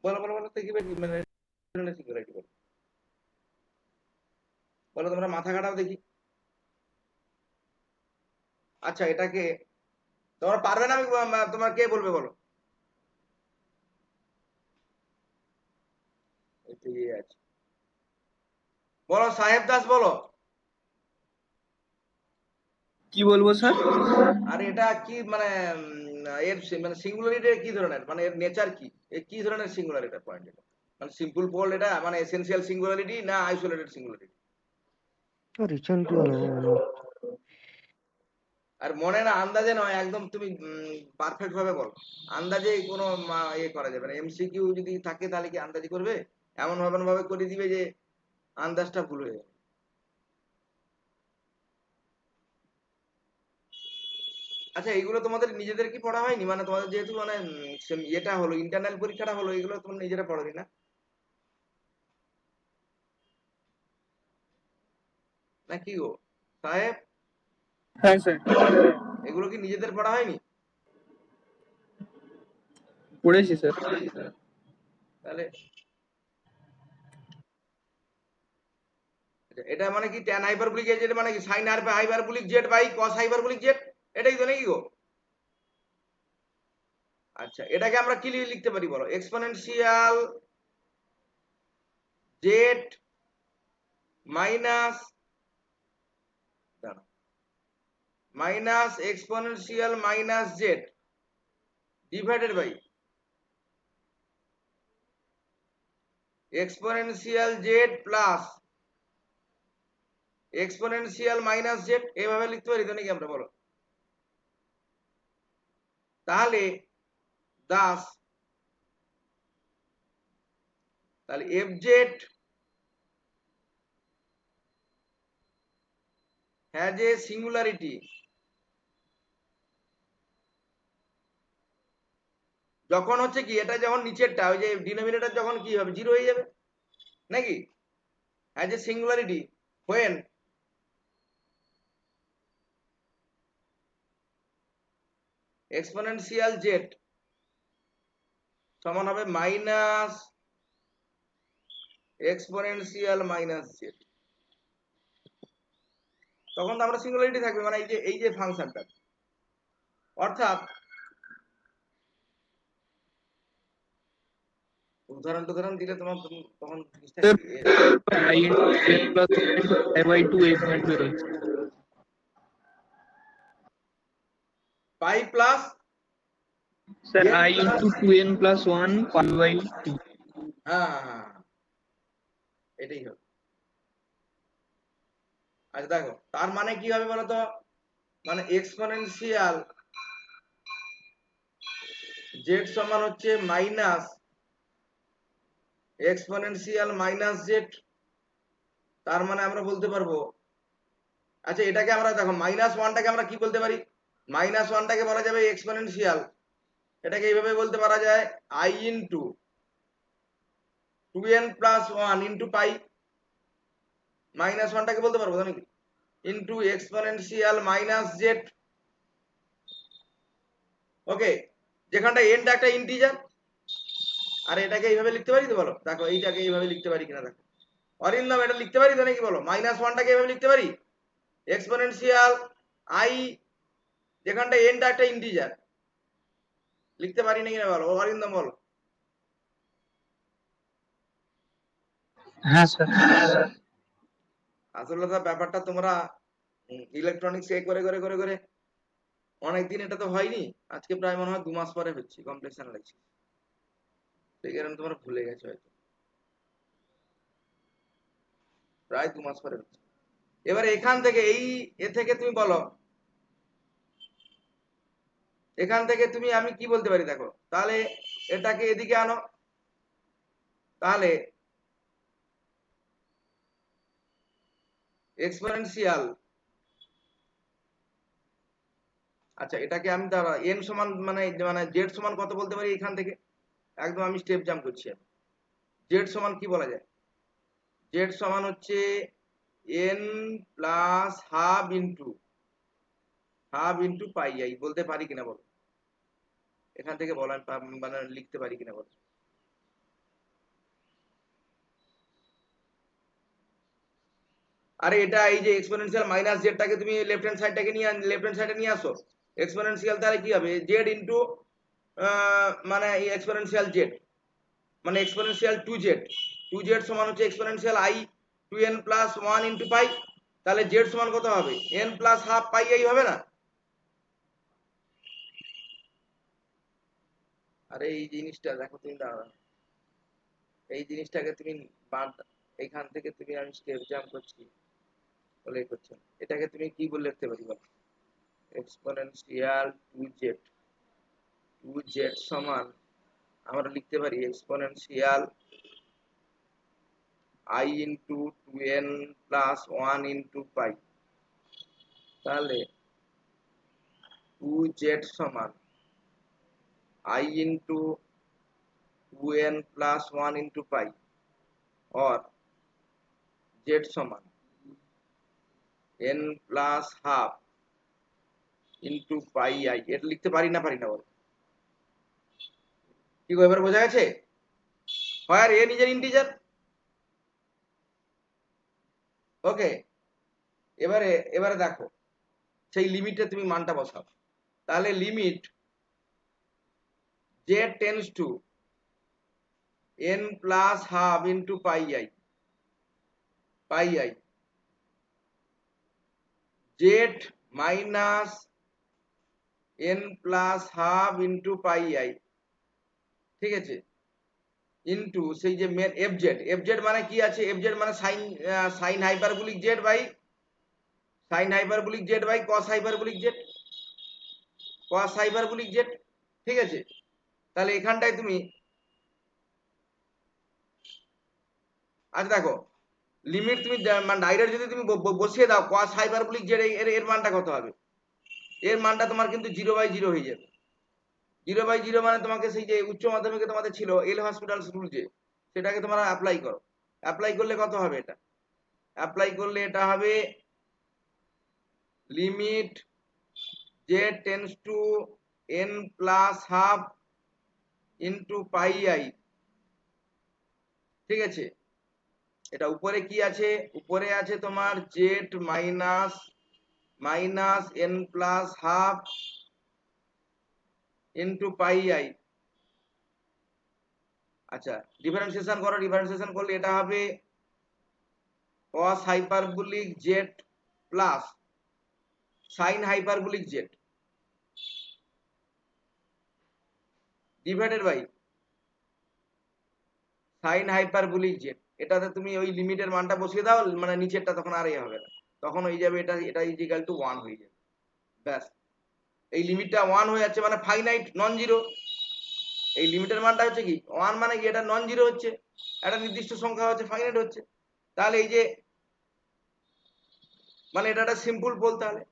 বলো বলো বলো দেখি মানে সিঙ্গুলারিটি বলো, বলো তোমরা মাথা খাটাও দেখি। আচ্ছা এটাকে তোমরা পারবে না, আমি তোমার কে বলবে বলো, আছে বলো, সাহেব দাস বলো। কি বলবো স্যার? আর এটা কি মানে এর মানে সিঙ্গুলারিটি কি ধরনের, মানে এর নেচার কি, এর কি ধরনের সিঙ্গুলারিটি পয়েন্ট, এটা মানে সিম্পল পোল, এটা মানে এসেনশিয়াল সিঙ্গুলারিটি না আইসোলেটেড সিঙ্গুলারিটি? রিসেন্টলি হলো মনে হয়। আর মনে না আন্দাজে নয়, একদম তুমি পারফেক্ট ভাবে বলো, আন্দাজে কোনো ইয়ে করা যাবে না, এমসিকিউ যদি থাকে তাহলে কি আন্দাজি করবে, এমন ভাবে করে দিবে যে আন্দাজটা ভুল হয়ে যাবে। আচ্ছা এইগুলো তোমাদের নিজেদের কি পড়া হয়নি, মানে তোমাদের যেহেতু মানে ইয়েটা হলো, ইন্টারনাল পরীক্ষাটা হলো, এগুলো তোমরা নিজেরা পড়োনি না, না কি গো সাহেব? হ্যাঁ স্যার, এগুলো কি নিজেদের পড়া হয়নি? পড়েছি স্যার। তাহলে এটা মানে কি tan হাইপারবোলিক জেড মানে কি sin hyperbolic z by cos hyperbolic z, এটাই তো নাকি গো? আচ্ছা এটাকে আমরা কি লিখতে পারি বলো, exponential z minus exponential minus z divided by exponential z plus exponential minus z, এভাবে লিখতে পারি তো নাকি আমরা বলো? তাহলে দাস, তাহলে f z has a singularity যখন হচ্ছে কি, এটা যখন নিচেরটা ওই যে ডিনোমিনেটর যখন কি হবে, জিরো হয়ে যাবে নাকি, has a singularity when exponential Z সমান হবে মাইনাস এক্সপোনেনশিয়াল মাইনাস জেড। তখন তো আমরা সিঙ্গুলারিটি থাকবে, মানে এই যে ফাংশনটা, অর্থাৎ উদাহরণ দিলে তোমার তখন sir I into n plus 1 into pi by 2 এই পয়েন্ট বেরোচ্ছে। পাই plus sir I into 2n plus 1 pi by 2। হ্যাঁ এটাই হবে। আচ্ছা দেখো, তার মানে কি হবে বলতো, মানে এক্সপোনেনশিয়াল জেড সমান হচ্ছে মাইনাস এক্সপোনেনশিয়াল মাইনাস জেড। তার মানে আমরা বলতে পারবো, আচ্ছা এটাকে আমরা দেখো মাইনাস ওয়ানটাকে আমরা কি বলতে পারি, মাইনাস ওয়ানটাকে বলা যাবে এক্সপোনেনশিয়াল, এটাকে এইভাবে বলতে পারা যায় i into 2n plus 1 into pi, minus ওয়ানটাকে বলতে পারবো নাকি, into exponential minus z. Okay, যেখানটা এনটা একটা ইন্টিজার, আর এটাকে এইভাবে লিখতে পারি তো, বলো দেখো এইটাকে এইভাবে লিখতে পারি কিনা দেখো, অরিন্দম এটা লিখতে পারি তো নাকি বলো, মাইনাস ওয়ানটাকে এইভাবে লিখতে পারি এক্সপোনেনশিয়াল আই, যেখানটা এনটা একটা ইন্টিজার, লিখতে পারি নাকি না বলো অরিন্দম, বলো। হ্যাঁ স্যার। আসলে ব্যাপারটা তোমরা ইলেকট্রনিক্স করে করে করে করে অনেকদিন এটা তো হয়নি, আজকে প্রায় মনে হয় 2 মাস পরে হচ্ছে কমপ্লেক্স অ্যানালাইসিস, সেই কারণে তোমরা ভুলে গেছো হয়তো, প্রায় 2 মাস পরে হচ্ছে। এবারে এখান থেকে এ থেকে তুমি বলো, এখান থেকে তুমি আমি কি বলতে পারি দেখো, তাহলে এটাকে এদিকে আনো, তাহলে এক্সপোনেনশিয়াল, আচ্ছা এটাকে আমি দাঁড়া এন সমান মানে মানে জেড সমান কত বলতে পারি এখান থেকে, একদম আমি স্টেপ জাম্প করছি, জেড সমান কি বলা যায়, জেড সমান হচ্ছে N plus half into pi I, বলতে পারি কিনা বলো, এখান থেকে বলা মানে লিখতে পারি কিনা বলো। আরে এটা এই যে এক্সপোনেনশিয়াল মাইনাস জেডটাকে তুমি লেফট হ্যান্ড সাইডটাকে নিয়ে লেফট হ্যান্ড সাইডে নিয়ে আসো, এক্সপোনেনশিয়াল তাহলে কি হবে জেড ইন্টু মানে এক্সপোনেনশিয়াল জেড, মানে এক্সপোনেনশিয়াল 2z সমান হচ্ছে exponential I 2n plus 1 into পাই, তাহলে জেড সমান কত হবে n plus half pi I হবে না। আরে এই জিনিসটা দেখো তুমি দাঁড়াও, এই জিনিসটাকে তুমি এইখান থেকে তুমি আমি স্টেপ জাম্প করছি বলে করছো, এটাকে তুমি কি বলে লিখতে পারি বলো, এক্সপোনেনশিয়াল 2z সমান আমরা লিখতে পারি exponential i into 2n plus 1 into পাই, তাহলে 2z সমান i into 2n plus 1 into পাই, और z সমান n plus half into pi I. এটা লিখতে পারি না বলো, কি গো এবার বোঝা গেছে, হয় এ নিজের ইন্টিজার। ওকে, এবারে দেখো সেই লিমিটে তুমি মানটা বসাও, তাহলে limit z tends to n plus half into pi I z minus n plus half into pi i, ঠিক আছে, ইন্টু সেই যে মেন এফজেড মানে কি আছে, এফজেড মানে sine hyperbolic z by cos hyperbolic z, ঠিক আছে। তাহলে এখানটায় তুমি আচ্ছা দেখো লিমিট তুমি মানে ডাইরেক্ট যদি তুমি বসিয়ে দাও কস হাইপারবোলিক জেড এর মানটা কত হবে, এর মানটা তোমার কিন্তু 0/0 হয়ে যাবে। 0/0 মানে তোমাকে সেই যে উচ্চ মাধ্যমিকে তোমাদের ছিল এল হসপিটালস রুল, যে সেটাকে তোমরা অ্যাপ্লাই করো, অ্যাপ্লাই করলে কত হবে, এটা অ্যাপ্লাই করলে এটা হবে limit z tends to n plus half into pi i, ঠিক আছে। এটা উপরে কি আছে, উপরে আছে তোমার z minus minus n plus half into pi i. আচ্ছা ডিফারেন্সিয়েশন করো, ডিফারেন্সিয়েশন করলে এটা হবে cos hyperbolic z plus sine hyperbolic z divided by sine hyperbolic z. এটাতে তুমি ওই লিমিটের মানটা বসিয়ে দাও, মানে নিচেরটা তখন আর এ হবে না, তখন হয়ে যাবে এটা এটা ইজিক্যাল টু 1 হয়ে যাবে। ব্যাস, এই লিমিটটা 1 হয়ে যাচ্ছে মানে ফাইনাইট নন জিরো। এই লিমিটের মানটা হচ্ছে কি 1, মানে কি এটা নন জিরো হচ্ছে, একটা নির্দিষ্ট সংখ্যা হচ্ছে, ফাইনাইট হচ্ছে। তাহলে এই যে মানে এটা একটা সিম্পল পোল। তাহলে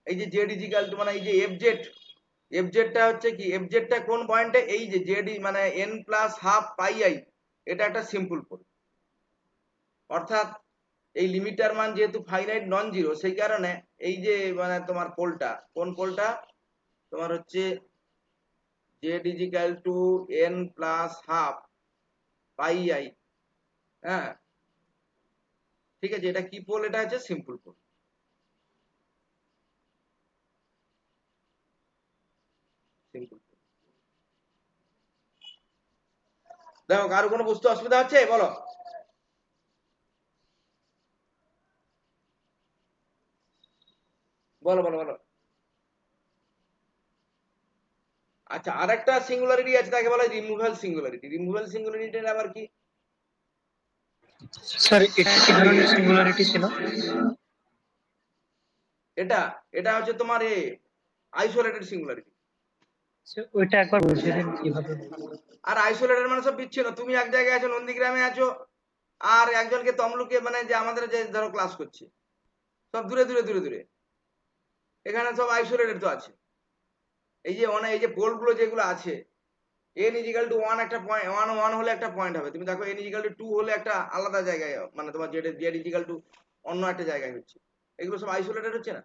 এই যে জেড ইজিক্যাল টু মানে এই যে এফ জেডটা হচ্ছে কি, এফ জেডটা কোন পয়েন্টে, এই যে জেড মানে N plus half pi I, এটা একটা সিম্পল পোল। অর্থাৎ এই লিমিটার মান যেহেতু ফাইনাইট নন জিরো, সেই কারণে এই যে মানে তোমার পোলটা, কোন পোলটা তোমার হচ্ছে z equal to n plus half pi i, হ্যাঁ ঠিক আছে। এটা কি পোল, এটা হচ্ছে সিম্পল পোল, সিম্পল পোল। দেখো কারো কোনো বুঝতে অসুবিধা হচ্ছে বলো? বলো বলো বলো। আচ্ছা আর একটা সিঙ্গুলারিটি আছে, তাকে বলা হয় রিমুভাল সিঙ্গুলারিটি। রিমুভাল সিঙ্গুলারিটির আবার কি? স্যার এটা কি ধরনের সিঙ্গুলারিটি ছিল? এটা এটা হচ্ছে তোমার এ আইসোলেটেড সিঙ্গুলারিটি। ওইটা একবার বুঝিয়ে দিন কিভাবে। আর আইসোলেটেড মানে সব বিচ্ছিন্ন, তুমি এক জায়গায় আছো, নন্দীগ্রামে আছো, আর একজনকে তমলুকে মানে যে আমাদের যে ধরো ক্লাস করছে, সব দূরে দূরে দূরে দূরে, এখানে সব আইসোলেটেড তো আছে। এই যে এই যে পোল গুলো যেগুলো আছে, n ইজিক্যাল টু 1 একটা পয়েন্ট, 1 হলে একটা পয়েন্ট হবে। তুমি দেখো n ইজিক্যাল টু 2 হলে একটা আলাদা জায়গায়, মানে তোমার জেড ইজিক্যাল টু অন্য একটা জায়গায় হচ্ছে, এগুলো সব আইসোলেটেড হচ্ছে না।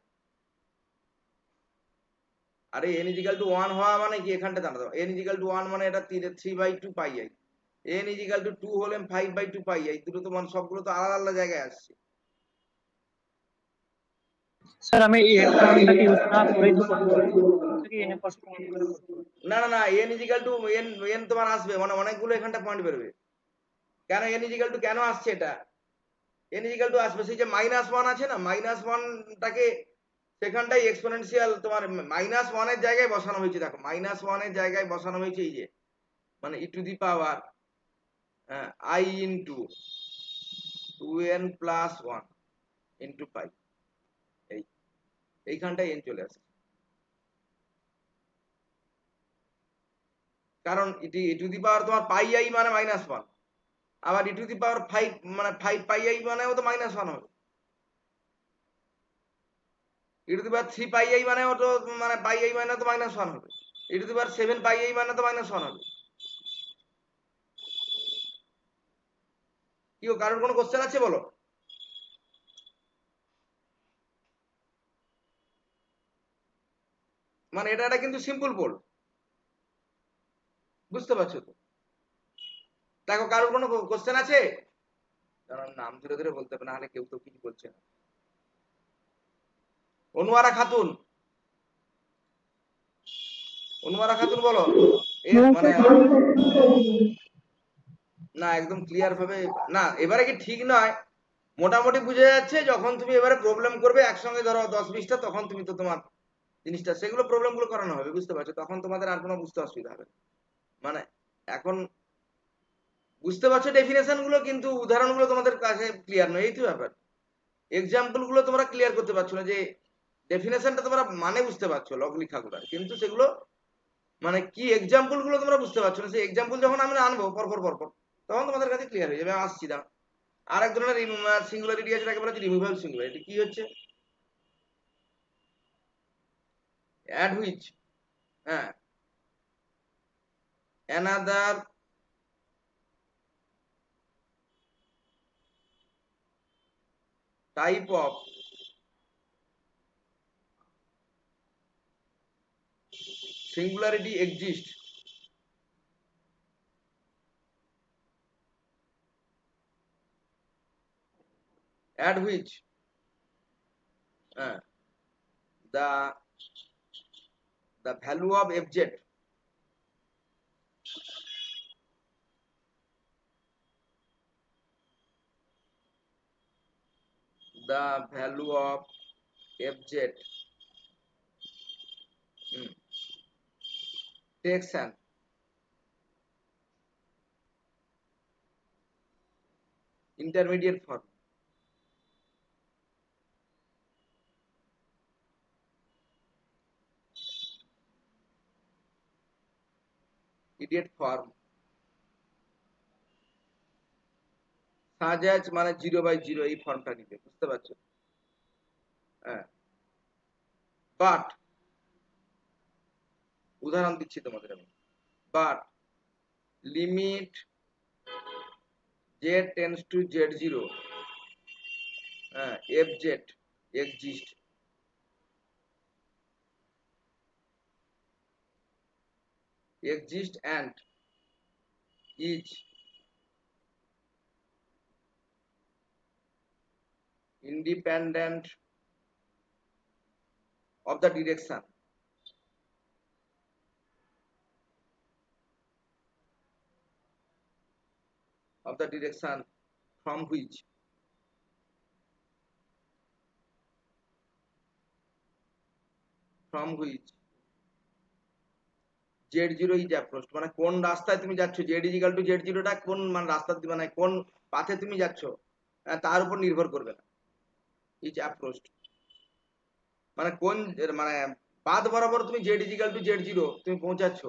আরে n ইজিক্যাল টু 1 হওয়া মানে কি, এখানটা দাঁড়াও, n ইজিক্যাল টু 1 মানে এটা 3/2 পাই আই, n ইজিক্যাল টু 2 হলে 5/2 পাই আই, দুটো তো মানে সবগুলো তো আলাদা আলাদা জায়গায় আসছে। স্যার আমি এর কারণটাকে ইউজ না করেই তো করতে পারি, কি এনে কনস্ট্যান্ট করে করতে পারি। না না না, n ইজিক্যাল টু n তোমার আসবে, মানে অনেকগুলো এখানটা পয়েন্ট বেরোবে। কেন n ইজিক্যাল টু কেন আসছে, এটা n ইজিক্যাল টু আসবে, সেই যে -1 আছে না, -1টাকে সেখানটাই এক্সপোনেনশিয়াল তোমার -1 এর জায়গায় বসানো হয়েছে। দেখো -1 এর জায়গায় বসানো হয়েছে এই যে মানে e to the power i into 2n plus 1 into pi, এই এইখানটায় n চলে আসে। কারণ ই টু দি পাওয়ার তোমার পাই আই মানে -1, আবার ই টু দি পাওয়ার 5 মানে 5 পাই আই মানেও তো -1 হবে, ই to the power 3 pi I মানেও তো মানে পাই আই মানে তো -1 হবে, ই to the power 7 pi I মানে তো -1 হবে। কি কারোর কোনো কোশ্চেন আছে বলো? মানে এটা কিন্তু সিম্পল পোল, বুঝতে পারছো তো? দেখো কারোর কোনো কোশ্চেন আছে? কারণ নাম ধরে ধরে বলতে হবে, না হলে কেউ তো কিছু বলছে না। অনুয়ারা খাতুন, অনুয়ারা খাতুন বলো। মানে না একদম ক্লিয়ার ভাবে না, এবারে কি ঠিক নয়, মোটামুটি বুঝে যাচ্ছে। যখন তুমি এবারে প্রবলেম করবে একসঙ্গে ধরো 10-20টা, তখন তুমি তো তোমার জিনিসটা সেগুলো প্রবলেম গুলো করানো হবে, বুঝতে পারছো? তখন তোমাদের আর কোনো বুঝতে অসুবিধা হবে না। মানে এখন বুঝতে পারছো ডেফিনেশন গুলো, কিন্তু উদাহরণ গুলো তোমাদের কাছে ক্লিয়ার নয়, এই তো ব্যাপার। এক্সাম্পল গুলো তোমরা ক্লিয়ার করতে পারছো না, যে ডেফিনেশনটা তোমরা মানে বুঝতে পারছো লগ লেখাগুলো, কিন্তু সেগুলো মানে কি এক্সাম্পল গুলো তোমরা বুঝতে পারছো না। সেই এক্সাম্পল যখন আমরা আনবো পরপর পরপর, তখন তোমাদের কাছে ক্লিয়ার হয়ে যাবে। আমি আসছি না। আর এক ধরনের সিঙ্গুলারিটি আছে, তাকে বলা হচ্ছে রিমুভাল সিঙ্গুলারিটি। কি হচ্ছে? অ্যাড হুইচ, হ্যাঁ, another type of singularity exists at which the value of fz, the value of fz takes an intermediate form. Idiot form such as মানে 0/0 এই ফর্মটা নিবে, বুঝতে পারছো? বাট উদাহরণ দিচ্ছি তোমাদের আমি, but limit z tends to z0 fz exist and is independent of the direction from which z0 is approached, মানে কোন রাস্তায় তুমি যাচ্ছ, z = z0 টা কোন মানে রাস্তা মানে কোন পাথে তুমি যাচ্ছ তার উপর নির্ভর করবে না। ইজ approached মানে কোন মানে পাথ বরাবর তুমি z = z0 তুমি পৌঁছাচ্ছ,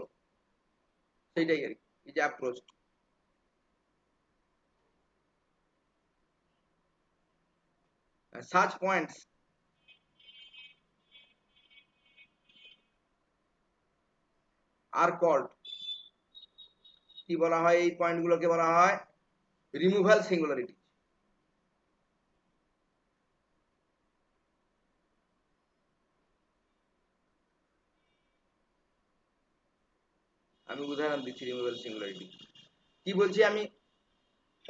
সেইটাই আর কি is approached। such points are called, কি বলা হয় এই পয়েন্টগুলোকে বলা হয় রিমুভাল সিঙ্গুলারিটি। আমি উদাহরণ দিচ্ছি রিমুভাল সিঙ্গুলারিটি কি বলছি আমি,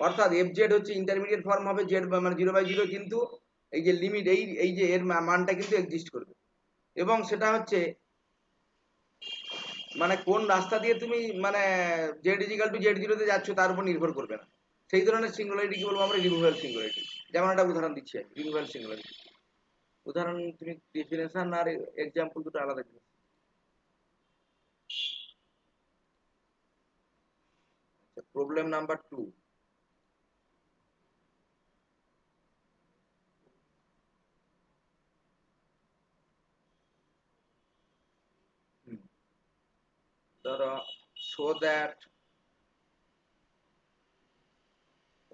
অর্থাৎ fz হচ্ছে ইন্টারমিডিয়েট ফর্ম হবে z মানে 0/0, কিন্তু এই যে লিমিট এই যে এর মানটা কিন্তু এক্সিস্ট করবে, এবং সেটা হচ্ছে মানে কোন রাস্তা দিয়ে তুমি মানে z = z0 তে যাচ্ছ তার উপর নির্ভর করবে না। সেই ধরনের সিঙ্গুলারিটি কি বলবো আমরা রিমুভাল সিঙ্গুলারিটি। যেমন একটা উদাহরণ দিচ্ছি আমি রিমুভাল সিঙ্গুলারিটি উদাহরণ, তুমি ডেফিনেশন আর এক্সাম্পল দুটো আলাদা জিনিস। প্রবলেম নাম্বার 2, ধরো show that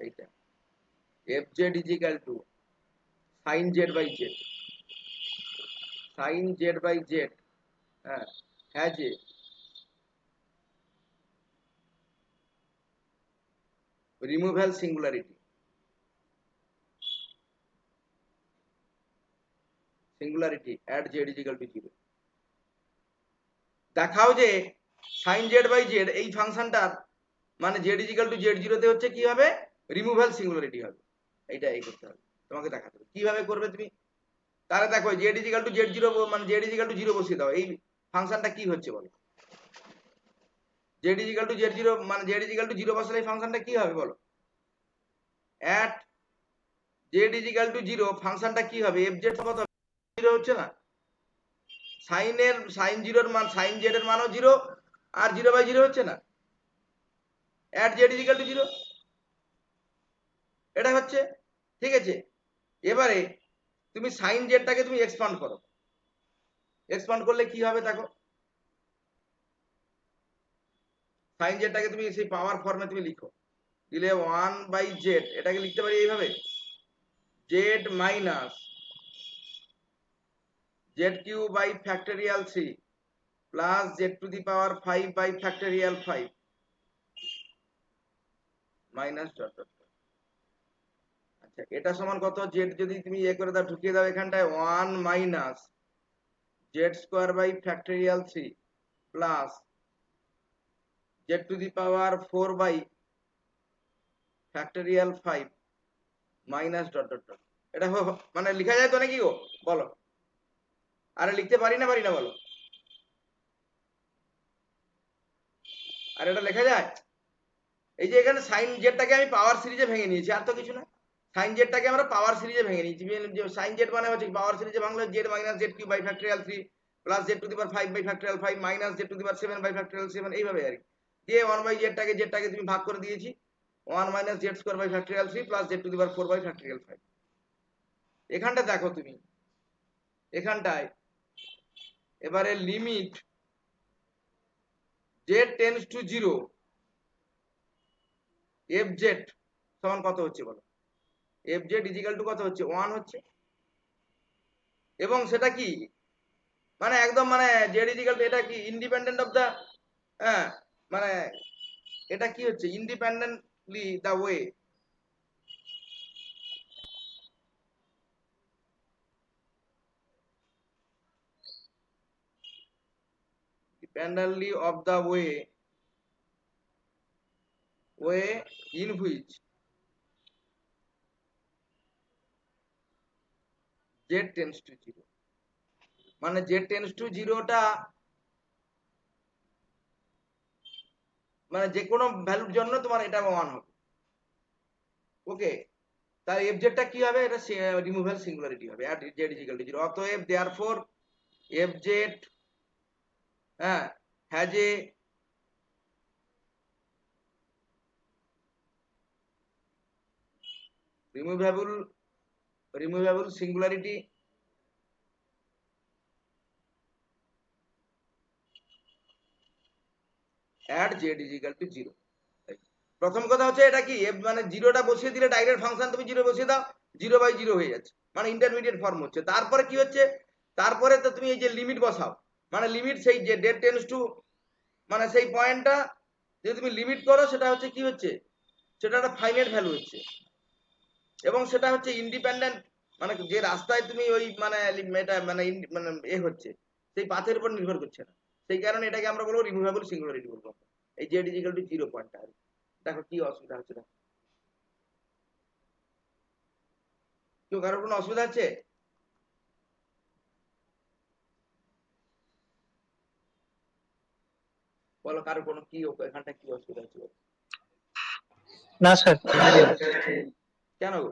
এইটা fz is equal to sin z/z, sin z/z has a removal singularity at z is equal to 0। দেখাও যে sin z/z এই ফাংশনটার মানে z is equal to z0 তে হচ্ছে কি হবে রিমুভাল সিঙ্গুলারিটি হবে। এইটা এই করতে হবে, তোমাকে দেখাতে হবে কিভাবে করবে তুমি। তাহলে দেখো z is equal to z0 মানে z is equal to 0 বসিয়ে দাও, এই ফাংশনটা কি হচ্ছে বলো, z is equal to z0 মানে z is equal to 0 বসালে এই ফাংশনটা কি হবে বলো, at z is equal to 0 ফাংশনটা কি হবে fz কত 0 হচ্ছে না, sin 0 এর মান sin z এর মানও 0 আর 0/0 হচ্ছে না, at z is equal to 0 এটা হচ্ছে, ঠিক আছে। এবারে তুমি sin z টাকে তুমি এক্সপান্ড করো, এক্সপান্ড করলে কি হবে দেখো, sin z টাকে তুমি সেই পাওয়ার ফর্মে তুমি লিখো, দিলে 1/z এটাকে লিখতে পারি এইভাবে z minus z³ by factorial 3 plus z to the power 5 by factorial 5 minus dot dot। আচ্ছা এটা সমান কত, z যদি তুমি করে দাও ঢুকিয়ে দাও এখানটায় 1 minus z² by factorial 3 plus z to the power 4 by factorial 5 minus dot dot dot. এটা মানে লেখা যায় তো নাকি গো, বলো? আরে লিখতে পারি না বলো? আর এটা লেখা যায়? এই যে এখানে সাইন জেডটাকে আমি পাওয়ার সিরিজে ভেঙে নিয়েছি, আর তো কিছু না। সাইন জেডটাকে আমরা পাওয়ার সিরিজে ভেঙে নিয়েছি। সাইন জেড মানে হচ্ছে পাওয়ার সিরিজে ভাঙলে z minus z cube by factorial 3 plus z to the power 5 by factorial 5 minus z to the power 7 by factorial 7, এইভাবে আর কি। দিয়ে 1 বাই জেডটাকে তুমি ভাগ করে দিয়েছি 1 minus z square by factorial 3 plus z to the power 4 by factorial 5। এখানটা দেখো তুমি, এখানটায় এবারে limit z tends to 0 f z সমান কত হচ্ছে বলো? এফ জেড ইজিক্যাল টু কত হচ্ছে? 1 হচ্ছে। এবং সেটা কি মানে একদম মানে জেড ইজিক্যাল টু, এটা কি ইন্ডিপেন্ডেন্ট অফ দা, হ্যাঁ মানে এটা কি হচ্ছে? Independently the way, independently of the way in which z tends to 0। মানে z tends to 0টা মানে যে কোনো ভ্যালুর জন্য তোমার এটা 1 হবে। ওকে, তার এফ জেডটা কি হবে? এটা রিমুভাল সিঙ্গুলারিটি হবে at z equal to 0। অতএব therefore এফ জেড হ্যাঁ has a removable singularity at z is equal to 0। প্রথম কথা হচ্ছে এটা কি মানে জিরোটা বসিয়ে দিলে ডাইরেক্ট ফাংশন তুমি জিরো বসিয়ে দাও, 0/0 হয়ে যাচ্ছে, মানে ইন্টারমিডিয়েট ফর্ম হচ্ছে। তারপরে কি হচ্ছে? তারপরে তো তুমি এই যে লিমিট বসাও, মানে লিমিট সেই যে ডেট টেন্ডস টু, মানে সেই পয়েন্টটা যদি তুমি লিমিট করো সেটা হচ্ছে কি হচ্ছে? সেটা একটা ফাইনাইট ভ্যালু হচ্ছে, এবং সেটা হচ্ছে ইন্ডিপেন্ডেন্ট, মানে যে রাস্তায় তুমি ওই মানে এটা মানে মানে এ হচ্ছে সেই পাথের উপর নির্ভর করছে না। সেই কারণে এটাকে আমরা বলবো রিমুভেবল সিঙ্গুলারিটি বলবো, এই জেড ইজিক্যাল টু 0 পয়েন্টটা। দেখো কি অসুবিধা হচ্ছে, দেখো কেউ কারোর কোনো অসুবিধা আছে? বলো কারোর কোনো কি এখানটা কি অসুবিধা হচ্ছে? না স্যার। কেন গো,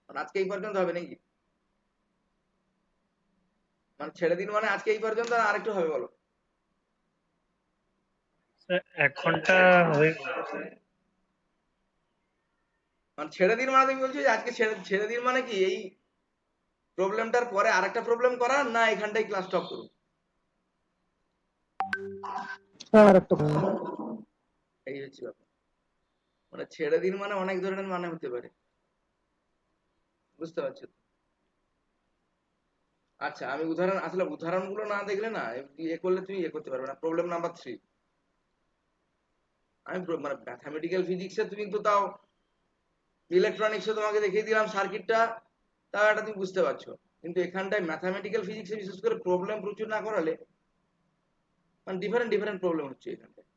মানে আজকে এই পর্যন্ত হবে নাকি? মানে ছেড়ে দিন মানে আজকে এই পর্যন্ত, আর আরেকটু হবে বলো? স্যার 1 ঘন্টা হয়ে গেল। মানে ছেড়ে দিন মানে তুমি বলছো যে আজকে ছেড়ে ছেড়ে দিন মানে কি এই প্রবলেমটার পরে আরেকটা প্রবলেম করা, না এখানটাই ক্লাস স্টপ করুন? এই হচ্ছে ব্যাপার, মানে ছেড়ে দিন মানে অনেক ধরনের মানে হতে পারে, বুঝতে পারছো? আচ্ছা আমি উদাহরণ, আসলে উদাহরণগুলো না দেখলে না এ করলে তুমি এ করতে পারবে না। প্রবলেম নাম্বার 3, আমি মানে ম্যাথামেটিক্যাল ফিজিক্সে তুমি তো তাও, ইলেকট্রনিক্সে তোমাকে দেখিয়ে দিলাম সার্কিটটা, তাও এটা তুমি বুঝতে পারছো। কিন্তু এখানটায় ম্যাথামেটিক্যাল ফিজিক্সে বিশেষ করে প্রবলেম প্রচুর না করালে, মানে ডিফারেন্ট ডিফারেন্ট প্রবলেম হচ্ছে এখানটায়।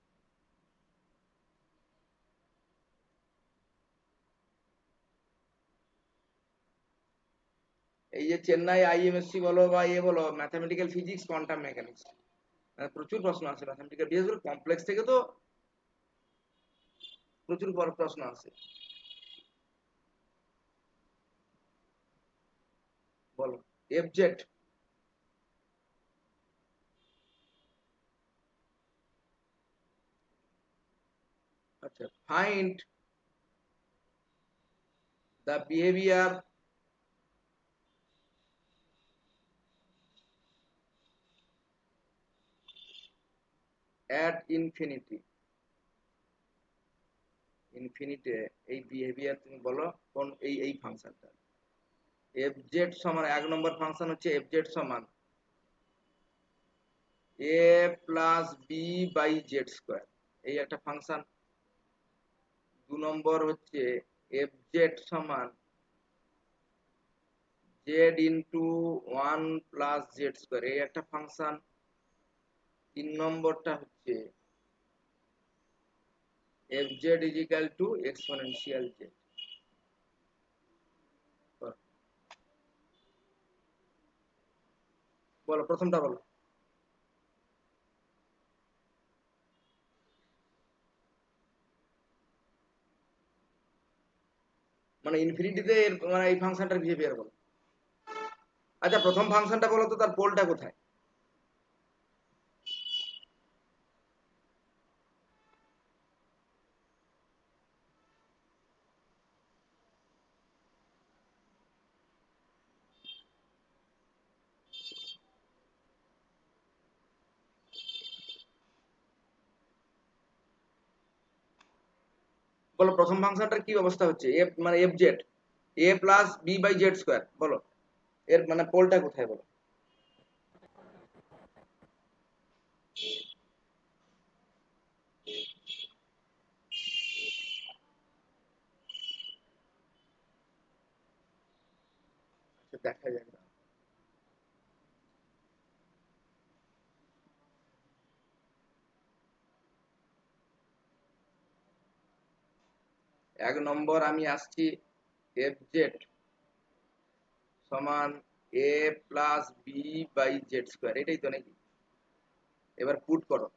এই যে চেন্নাই আইএমএসসি বলো বা এ বলো, ম্যাথামেটিক্যাল ফিজিক্স, কোয়ান্টাম মেকানিক্স, মানে প্রচুর প্রশ্ন আছে ম্যাথামেটিক্যাল, বিশেষ করে কমপ্লেক্স থেকে তো প্রচুর বড় প্রশ্ন আছে। বলো এফজেড, আচ্ছা find the behaviour at infinity. Infinity এই বিহেভিয়ার তুমি বলো কোন এই এই ফাংশনটা। এফজেড সমান 1 নম্বর ফাংশন হচ্ছে এফজেড সমান a plus b by z square, এই একটা ফাংশন। 2 নম্বর হচ্ছে এফজেড সমান z into 1 plus z square, এই একটা ফাংশন। 3 নম্বরটা হচ্ছে fz is equal to exponential z। বলো প্রথমটা বলো। মানে ইনফিনিটিতে মানে এই ফাংশনটার বিহেভিয়ার বলো। আচ্ছা প্রথম ফাংশনটা বলো তো, তার পোলটা কোথায়? বলো প্রথম ফাংশনটার কি অবস্থা হচ্ছে? এফ মানে f z a plus b by z square, বলো এর মানে পোলটা কোথায় বলো। আচ্ছা, দেখা যাক না। এক নম্বর আমি আসছি এফ জেড সমান a plus b by z square, এটাই তো নাকি? এবার পুট করো,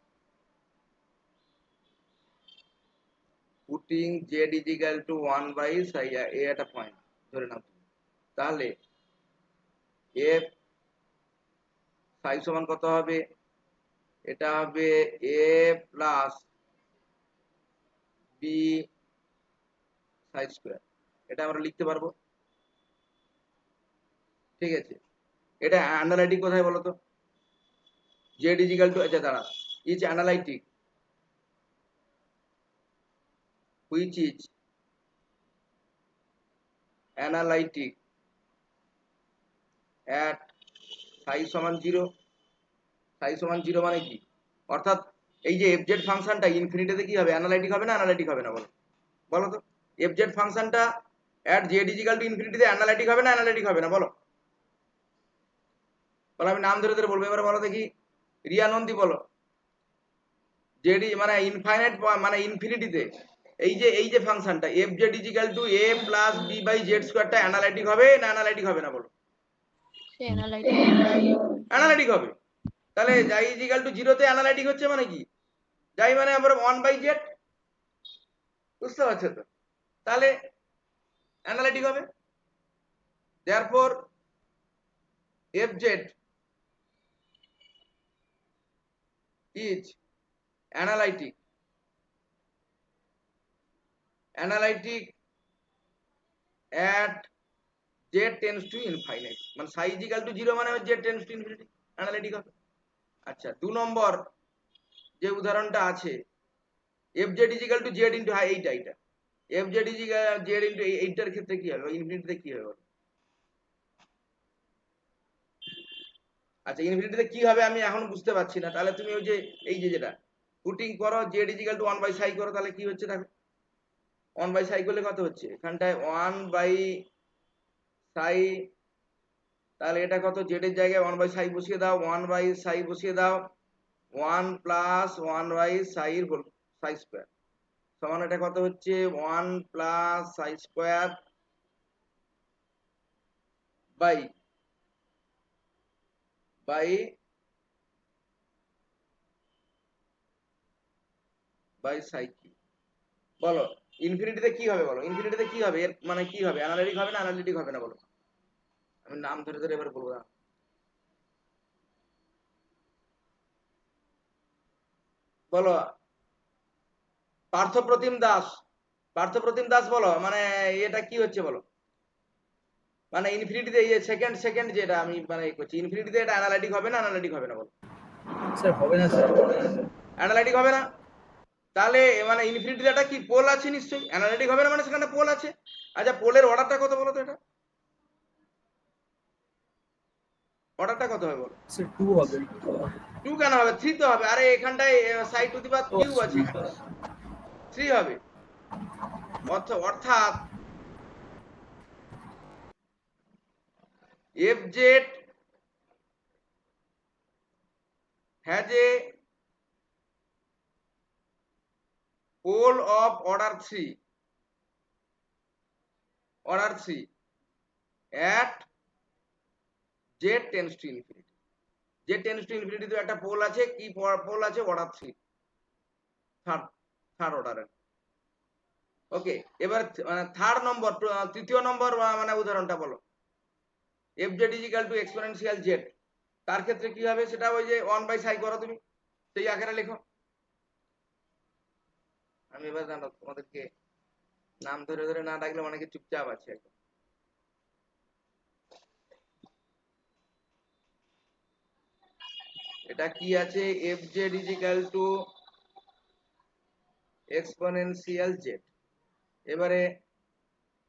putting z is equal to 1 by psi এ একটা পয়েন্ট ধরে নাও তুমি। তাহলে এফ সাই সমান কত হবে? এটা হবে এ প্লাস বি সাই স্কোয়ার, এটা আমরা লিখতে পারবো। ঠিক আছে, এটা অ্যানালাইটিক কোথায় বলো তো? জেড ইজ ইকুয়াল টু, আচ্ছা দাঁড়া, is analytic which is analytic at সাই সমান 0। সাই সমান 0 মানে কি? অর্থাৎ এই যে এফজেড ফাংশনটা ইনফিনিটিতে কি হবে? অ্যানালাইটিক হবে না অ্যানালাইটিক হবে না বলো? বলো তো এফজেড ফাংশনটা at z is equal to ইনফিনিটিতে অ্যানালাইটিক হবে না অ্যানালাইটিক হবে না বলো? বলো, আমি নাম ধরে ধরে বলবো, এবার বলো দেখি। রিয়া নন্দী বলো। জেড মানে ইনফাইনাইট মানে ইনফিনিটিতে এই যে ফাংশনটা f z is equal to a plus b by z স্কোয়ারটা অ্যানালাইটিক হবে না অ্যানালাইটিক হবে না বলো? অ্যানালাইটিক হবে। তাহলে যাই ইজ ইকুয়াল টু 0 তে অ্যানালাইটিক হচ্ছে মানে কি? যাই মানে আবার 1 বাই জেড, বুঝতে পারছো তো? তাহলে অ্যানালাইটিক হবে। Therefore F z is analytic at z tends to infinite, মানে psi is equal to 0 মানে z tends to infinity, analytic হবে। আচ্ছা 2 নম্বর যে উদাহরণটা আছে fz is equal to z into এইটা fz is equal z into এইটার ক্ষেত্রে কি হবে? ইনফিনিটিতে কি হবে? আচ্ছা ইনফিনিটিতে কি হবে আমি এখন বুঝতে পারছি না। তাহলে তুমি ওই যে এই যে যেটা পুটিং করো z is equal to 1 by psi করো, তাহলে কি হচ্ছে দেখো। 1 বাই psi করলে কত হচ্ছে? এখানটায় 1 বাই psi, তাহলে এটা কত? জেড এর জায়গায় 1 বাই সাই বসিয়ে দাও, 1 বাই সাই বসিয়ে দাও, 1 plus 1 by Sai whole Sai square সমান এটা কত হচ্ছে? 1 প্লাস সাই স্কোয়ার বাই বাই বাই সাই কি বলো? ইনফিনিটিতে কি হবে বলো? ইনফিনিটিতে কি হবে? এর মানে কি হবে? অ্যানালিটিক হবে না অ্যানালিটিক হবে না বলো? আমি নাম ধরে ধরে এবার বলবো না। বলো পার্থপ্রতিম দাস, পার্থপ্রতিম দাস বলো, মানে এটা কি হচ্ছে বলো? মানে ইনফিনিটিতে এই সেকেন্ড সেকেন্ড যেটা আমি মানে করছি ইনফিনিটিতে এটা অ্যানালাইটিক হবে না অ্যানালাইটিক হবে না বলো? স্যার হবে না স্যার, অ্যানালাইটিক হবে না। তাহলে মানে ইনফিনিটিতে একটা কি পোল আছে নিশ্চয়ই, অ্যানালাইটিক হবে না মানে সেখানে পোল আছে। আচ্ছা পোলের অর্ডারটা কত বলো তো? এটা অর্ডারটা কত হবে বলো? স্যার 2 হবে। 2 কেন হবে? 3 তো হবে। আরে এখানটায় সাই টু দি পাওয়ার কিউব আছে, 3 হবে। অর্থাৎ F Z has a pole of order 3 at z tends to infinity, z tends to infinity তো একটা পোল আছে, কি পোল আছে, অর্ডার 3, থার্ড অর্ডারের। ওকে, এবার থার্ড নম্বর, তৃতীয় নম্বর মানে উদাহরণটা বলো। fz is equal to exponential z, তার ক্ষেত্রে কি হবে সেটা ওই যে 1/সাই করো, তুমি সেই আকারে লেখো। আমি এবার জানো তোমাদেরকে নাম ধরে ধরে না ডাকলে অনেকে চুপচাপ আছে এখন। এটা কি আছে, fz is equal to exponential z। এবারে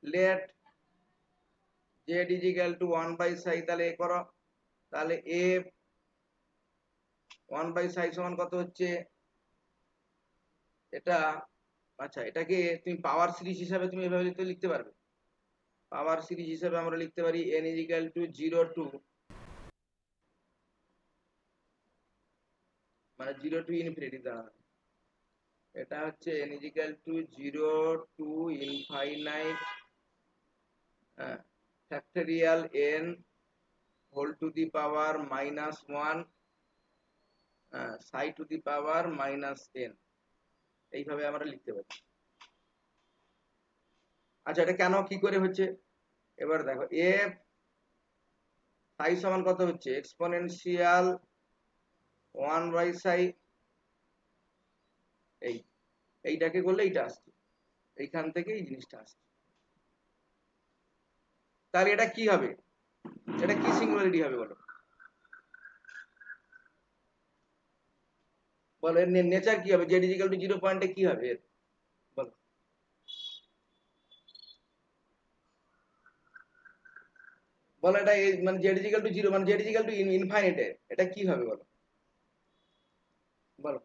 let z is equal to 1/সাই, তাহলে এ করো, তাহলে f 1/সাই সমান কত হচ্ছে এটা। আচ্ছা, এটাকে তুমি পাওয়ার সিরিজ হিসাবে তুমি এভাবে তো লিখতে পারবে। পাওয়ার সিরিজ হিসাবে আমরা লিখতে পারি n is equal to 0 to মানে 0 to ইনফিনিটি দাঁড়াবে। এটা হচ্ছে n is equal to 0 to infinite factorial n whole to the power minus 1 psi to the power minus n, এইভাবে আমরা লিখতে পারি। আচ্ছা, এটা কেন কি করে হচ্ছে এবার দেখো। f সাই সমান কত হচ্ছে, এক্সপোনেনশিয়াল 1/সাই, এইটাকে করলে এইটা আসছে, এইখান থেকে এই জিনিসটা আসছে। তাহলে এটা কি হবে, এটা কি সিঙ্গুলারিটি হবে বলো, বলো এর নেচার কি হবে, z is equal to 0 পয়েন্টে কি হবে এর, বলো বলো এটা মানে z is equal to 0 মানে z is equal to infinite, এটা কি হবে বলো, বলো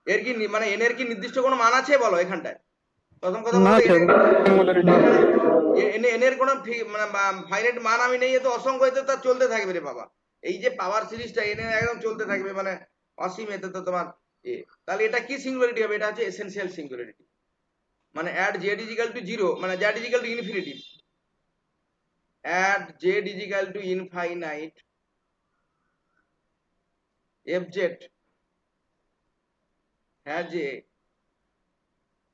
এর কি মানে n এর কি নির্দিষ্ট কোনো মান আছে বলো এখানটায়, প্রথম কথা বলো n এর কোনো মানে ফাইনাইট মান আমি নেই, তো অসংখ্য, এতে তো চলতে থাকবে রে বাবা। এই যে পাওয়ার সিরিজটা n এর একদম চলতে থাকবে মানে অসীম, এতে তো তোমার তাহলে এটা কি সিঙ্গুলারিটি হবে, এটা হচ্ছে এসেনশিয়াল সিঙ্গুলারিটি। মানে at z is equal to 0 মানে z is equal to infinity, at z is equal to infinite fz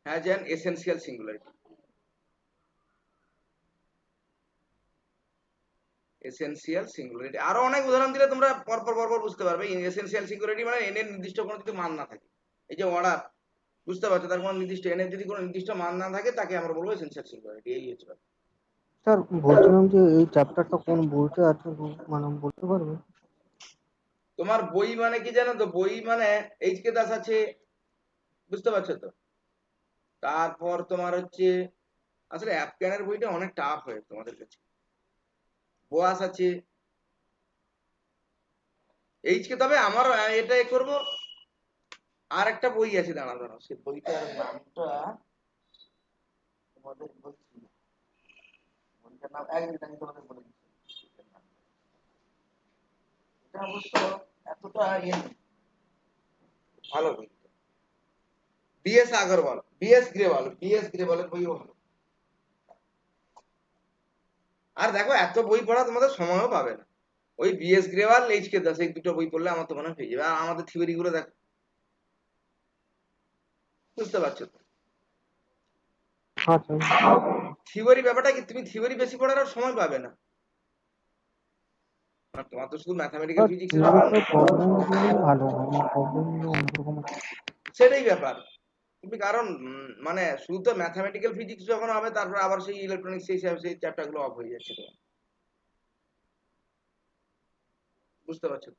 has an essential singularity, essential singularity. আরো অনেক উদাহরণ দিলে তোমরা পরপর বুঝতে পারবে। এসেনশিয়াল সিঙ্গুলারিটি মানে n এর নির্দিষ্ট কোনো যদি মান না থাকে, এই যে অর্ডার, বুঝতে পারছো, তার কোনো নির্দিষ্ট n এর যদি কোনো নির্দিষ্ট মান না থাকে তাকে আমরা বলবো এসেনশিয়াল সিঙ্গুলারিটি। এই হচ্ছে স্যার বলছিলাম যে এই চ্যাপ্টারটা কোন বইতে আছে মানে বলতে পারবে? তোমার বই মানে কি জানো তো, বই মানে এইচকে দাস আছে, বুঝতে পারছো তো। তারপর তোমার হচ্ছে আসলে অ্যাপক্যানের বইটা অনেক টাফ হয় তোমাদের কাছে, বোয়াস আছে এইচকে। তবে আমার এটা করব, আর একটা বই আছে, দাঁড়াও সে বইটার নামটা তোমাদের বলছি, বইটার নাম এক মিনিট আমি তোমাদের বলে দিচ্ছি। এটা অবশ্য এতটা ভালো বই, বিএস আগরওয়াল, বিএস গ্রেওয়ালের বইও ভালো। আর দেখো এত বই পড়া তোমাদের সময়ও পাবে না, ওই বিএস গ্রেওয়াল, এইচকে দাস, এই দুটো বই পড়লে আমার তো মনে হয় পেয়ে যাবে। আর আমাদের থিওরি গুলো দেখো, বুঝতে পারছো তো। আচ্ছা, থিওরি ব্যাপারটা কি, তুমি থিওরি বেশি পড়ার আর সময় পাবে না, তোমার তো শুধু ম্যাথামেটিক্যাল ফিজিক্স এর ব্যাপার না, প্রবলেমগুলো ভালো হয়, প্রবলেমগুলো অন্যরকম। সেটাই ব্যাপার। তুমি কারণ মানে শুধু তো ম্যাথামেটিক্যাল ফিজিক্স যখন হবে, তারপর আবার সেই ইলেকট্রনিক্স সেই চ্যাপ্টার গুলো অফ হয়ে যাচ্ছে তোমার, বুঝতে পারছো।